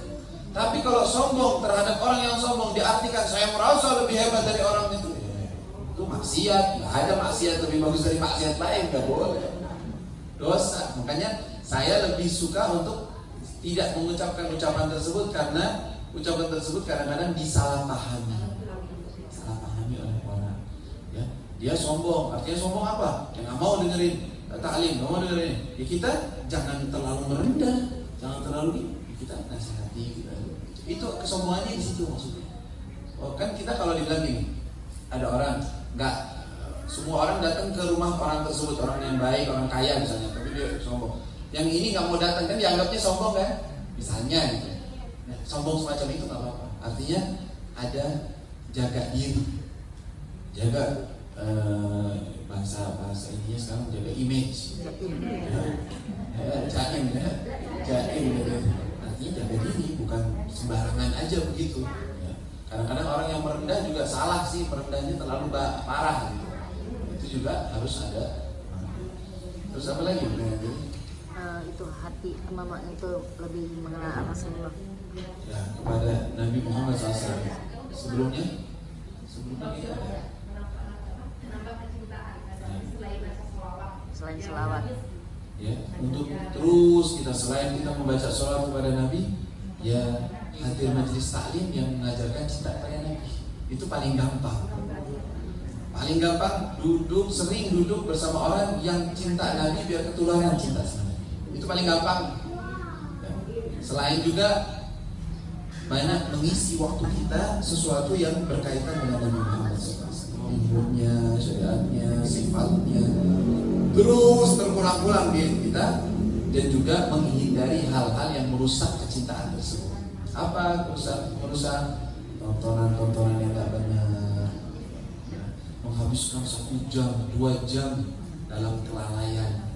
Speaker 2: Tapi kalau sombong terhadap orang yang sombong diartikan saya merasa lebih hebat dari orang itu maksiat. Nggak ada maksiat lebih bagus dari maksiat lain, nggak boleh. Dosa. Makanya saya lebih suka untuk tidak mengucapkan ucapan tersebut karena ucapan tersebut kadang-kadang disalahpahami. Disalahpahami oleh orang. Ya, dia sombong. Artinya sombong apa? Dia nggak mau dengerin taklim, nggak mau dengerin. Ya kita jangan terlalu merendah, jangan terlalu kita nasihati gitu. Itu kesombongannya di situ maksudnya. Oh, kan kita kalau dibilang gini, ada orang nggak semua orang datang ke rumah orang tersebut, orang yang baik, orang kaya misalnya, tapi dia sombong. Yang ini nggak mau datang kan dianggapnya sombong kan? Misalnya gitu. Nah, sombong semacam itu nggak apa-apa. Artinya ada jaga diri, jaga bahasa ininya sekarang jaga image. Jaim ya, jaim gitu. Artinya jaga diri, bukan sembarangan aja begitu. Ya. Kadang-kadang orang yang merendah juga salah sih, merendahnya terlalu parah gitu. Itu juga harus ada. Terus apa lagi?
Speaker 3: Itu hati mama itu lebih mengenal Rasulullah.
Speaker 2: Ya, kepada Nabi Muhammad SAW. Sebelumnya kita
Speaker 3: Selain selawat.
Speaker 2: ya, untuk terus kita selain kita membaca sholawat kepada Nabi, ya hadir majelis taklim yang mengajarkan cinta kepada Nabi. Itu paling gampang. Paling gampang sering duduk bersama orang yang cinta Nabi biar ketularan cinta sama Nabi. Itu paling gampang. Selain juga banyak mengisi waktu kita sesuatu yang berkaitan dengan Nabi Muhammad SAW. Ilmunya, syariatnya, sifatnya terus terulang-ulang di kita, dan juga menghindari hal-hal yang merusak kecintaan tersebut. Apa merusak tontonan yang tidak benar, menghabiskan 1 jam, 2 jam dalam kelalaian,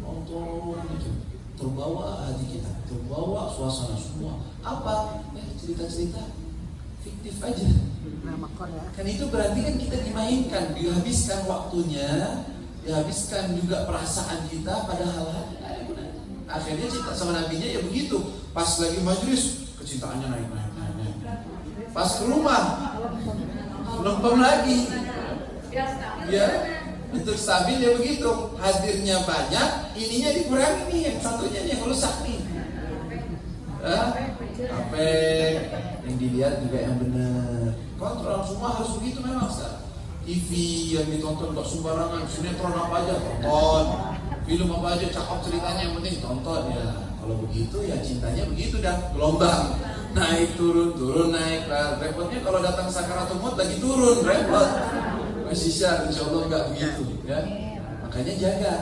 Speaker 2: nonton itu terbawa hati kita, terbawa suasana semua. Apa? Cerita-cerita fiktif aja. Kan itu berarti kan kita dimainkan, dihabiskan waktunya, dihabiskan juga perasaan kita pada hal-hal yang ada gunanya. Akhirnya cinta sama nabinya ya begitu. Pas lagi majelis kecintaannya naik. Pas ke rumah lempem lagi. Ya, untuk stabil ya begitu. Hadirnya banyak, ininya dikurangi nih, yang satunya yang rusak nih. Apa yang dilihat juga yang benar. Kontrol semua harus begitu memang sekarang. TV yang ditonton gak sembarangan, sinetron apa aja tonton, film apa aja cakep ceritanya yang penting tonton ya. Kalau begitu ya cintanya begitu dah, gelombang naik turun naik lah. Repotnya kalau datang sakaratul maut lagi turun, repot. Masih syar, insyaallah nggak begitu ya. Makanya jaga,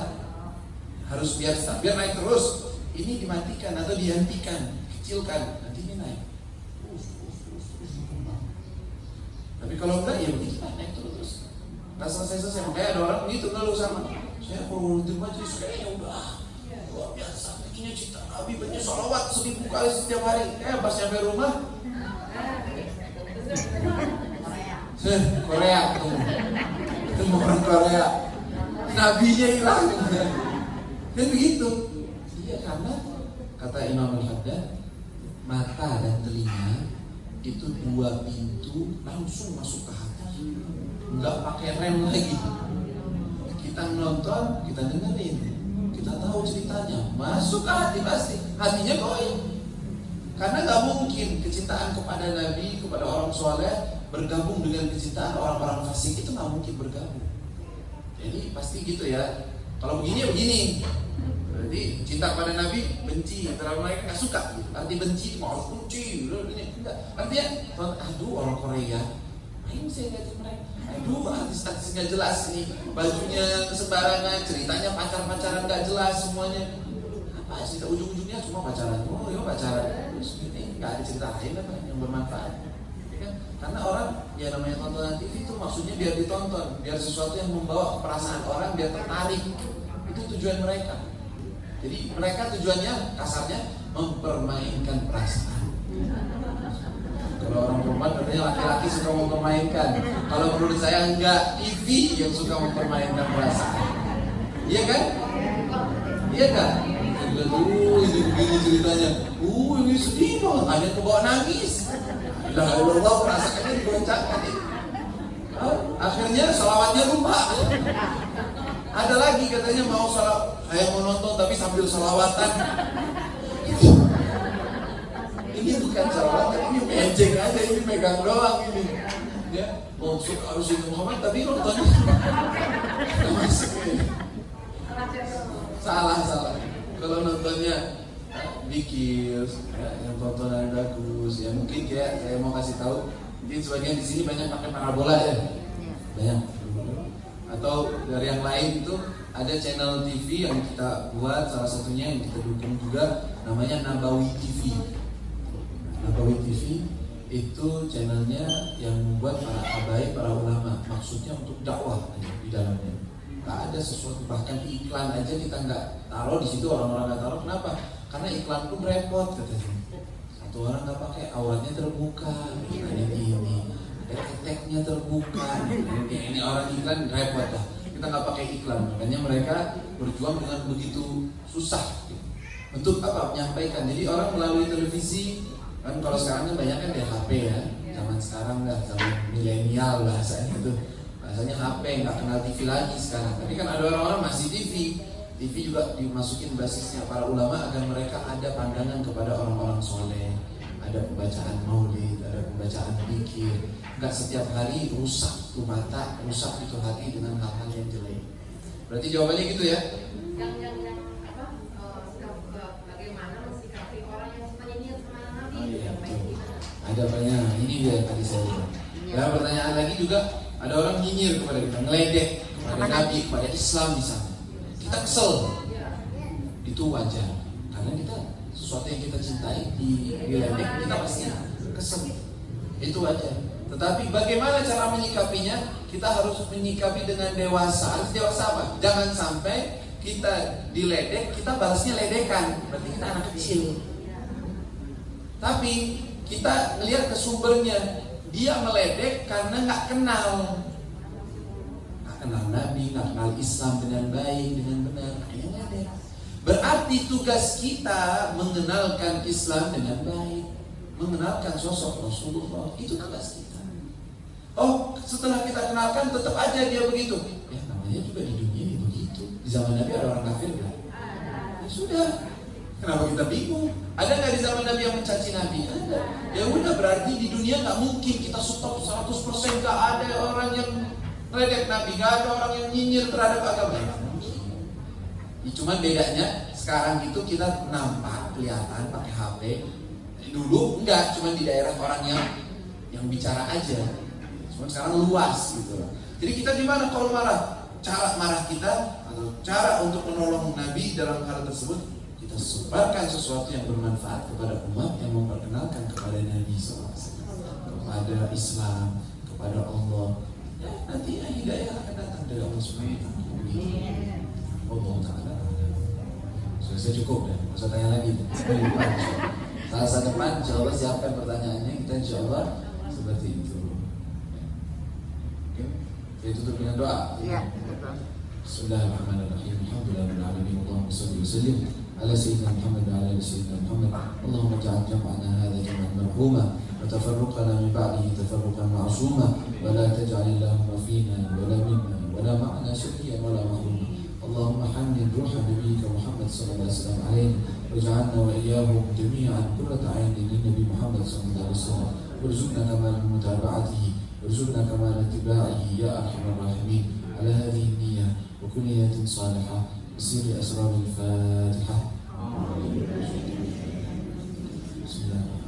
Speaker 2: harus biar naik terus. Ini dimatikan atau dihentikan, kecilkan, nanti ini naik. Tapi kalau enggak ya begitu naik terus. Nggak selesai. Makanya ada orang begitu ngeluh sama saya kalau di majelis kayaknya udah luar biasa, bikinnya cinta Nabi, banyak sholawat 1000 kali setiap hari. Pas sampai rumah Korea ketemu orang Korea, nabinya hilang. Dan begitu. Iya, karena kata Imam Al-Haddad, mata dan telinga itu 2 pintu langsung masuk ke hati, nggak pakai rem lagi. Kita nonton, kita dengerin, kita tahu ceritanya, masuk ke hati pasti, hatinya goyang. Karena nggak mungkin kecintaan kepada Nabi, kepada orang soleh bergabung dengan kecintaan orang-orang fasik, itu nggak mungkin bergabung. Jadi pasti gitu ya. Kalau begini ya begini. Berarti cinta kepada Nabi, benci terhadap mereka nggak suka. Gitu. Arti benci mau benci, enggak. Artinya, aduh orang Korea, ayo saya lihat mereka. Aduh artis-artis nggak jelas ini, bajunya sembarangan, ceritanya pacaran nggak jelas semuanya. Apa cerita ujung-ujungnya cuma pacaran. Oh ya pacaran. Terus ini nggak ada cerita lain apa yang bermanfaat. Ya kan? Karena orang ya namanya tontonan TV itu maksudnya biar ditonton, biar sesuatu yang membawa perasaan orang biar tertarik. Itu tujuan mereka. Jadi mereka tujuannya kasarnya mempermainkan perasaan. Kalau orang perempuan katanya laki-laki suka mempermainkan. Kalau menurut saya enggak, TV yang suka mempermainkan perasaan. Iya kan? Iya kan? Ini begini ceritanya. Ini sedih banget. Ada yang kebawa nangis. Allah perasaannya digoncangkan. Akhirnya salawatnya lupa. Ada lagi katanya mau salawat, saya mau nonton tapi sambil salawatan. Ini bukan salawatan, ini mejeng aja, ini megang doang ini. Ya, mau harus itu Muhammad tapi nontonnya masuk ini. Salah. Kalau nontonnya Bikir, ya, yang tontonan bagus, ya mungkin ya saya mau kasih tahu, mungkin sebagian di sini banyak pakai parabola ya, banyak. Atau dari yang lain itu ada channel TV yang kita buat, salah satunya yang kita dukung juga namanya Nabawi TV. Nabawi TV itu channelnya yang membuat para habaib, para ulama, maksudnya untuk dakwah di dalamnya. Gak ada sesuatu, bahkan iklan aja kita nggak taruh di situ, orang-orang nggak taruh. Kenapa? Karena iklan itu repot katanya. Satu orang nggak pakai, auratnya terbuka, ini. Keteknya terbuka. Ini orang iklan repot lah. Kita nggak pakai iklan. Makanya mereka berjuang dengan begitu susah untuk apa? Menyampaikan. Jadi orang melalui televisi kan, kalau sekarang kan banyak kan di HP ya. Zaman sekarang lah, zaman milenial bahasanya itu. Bahasanya HP, nggak kenal TV lagi sekarang. Tapi kan ada orang-orang masih TV. TV juga dimasukin basisnya para ulama agar mereka ada pandangan kepada orang-orang soleh. Ada pembacaan maulid, ada pembacaan zikir. Enggak setiap hari rusak tuh mata, rusak itu hati dengan hal-hal yang jelek. Berarti jawabannya gitu ya?
Speaker 6: Bagaimana mensikapi orang yang suka nyinyir sama Nabi?
Speaker 2: Oh iya, betul. Ada banyak. Ini dia yang tadi saya bilang. Dan pertanyaan lagi juga, ada orang nyinyir kepada kita, ngeledek kepada Nabi, kepada Islam di sana. Kita kesel. Itu wajar. Karena kita sesuatu yang kita cintai diledek, kita pasti kesel. Itu wajar. Tetapi bagaimana cara menyikapinya? Kita harus menyikapi dengan dewasa. Harus dewasa apa? Jangan sampai kita diledek, kita balasnya ledekan. Berarti kita anak kecil. Tapi kita melihat ke sumbernya. Dia meledek karena nggak kenal Nabi, nggak kenal Islam dengan baik, dengan benar. Dia meledek. Berarti tugas kita mengenalkan Islam dengan baik, mengenalkan sosok Rasulullah. Itu tugas kita. Oh, setelah kita kenalkan tetap aja dia begitu. Ya namanya juga di dunia ini begitu. Di zaman Nabi ada orang kafir kan? Ya sudah. Kenapa kita bingung? Ada nggak di zaman Nabi yang mencaci Nabi? Ada. Ya udah, berarti di dunia nggak mungkin kita stop 100% nggak ada orang yang meledek Nabi, nggak ada orang yang nyinyir terhadap agama. Ya, cuman bedanya sekarang itu kita nampak kelihatan pakai HP. Dulu enggak, cuma di daerah orang yang bicara aja. Cuma sekarang luas gitu. Jadi kita gimana kalau marah? Cara marah kita atau cara untuk menolong Nabi dalam hal tersebut, kita sebarkan sesuatu yang bermanfaat kepada umat, yang memperkenalkan kepada Nabi SAW, kepada Islam, kepada Allah. Ya, nanti hidayah akan datang dari Allah SWT. Allah Ta'ala. Sudah cukup deh, masa tanya lagi. Selasa depan, insya Allah siapkan pertanyaannya. Kita insya Allah seperti itu. Oke, saya tutup dengan doa.
Speaker 3: Iya.
Speaker 2: Bismillahirrahmanirrahim. Alhamdulillahirrahmanirrahim. Allahumma salli wa sallim ala sayyidina Muhammad wa ala sayyidina Muhammad. Allahumma ja'al jam'ana hadha jam'an marhuma wa tafarruqana min ba'dihi tafarruqan ma'suma wa la taj'al Allahumma fina wa la minna wa la ma'ana syaqiyyan wa la mahruma. Allahumma hamdin ruha nabiyika Muhammad sallallahu alaihi wasallam alaihi waj'alna wa iyyahum jami'an qurrata 'aynin li Nabi Muhammad sallallahu alaihi wasallam. Warzuqna kamalan mutaba'atihi warzuqna kamalan ittiba'ihi ya arhamar rahimin. Ala hadhihi niyyah wa kulli niyatin salihah bisirri asrar al-Fatihah. Bismillahirrahmanirrahim.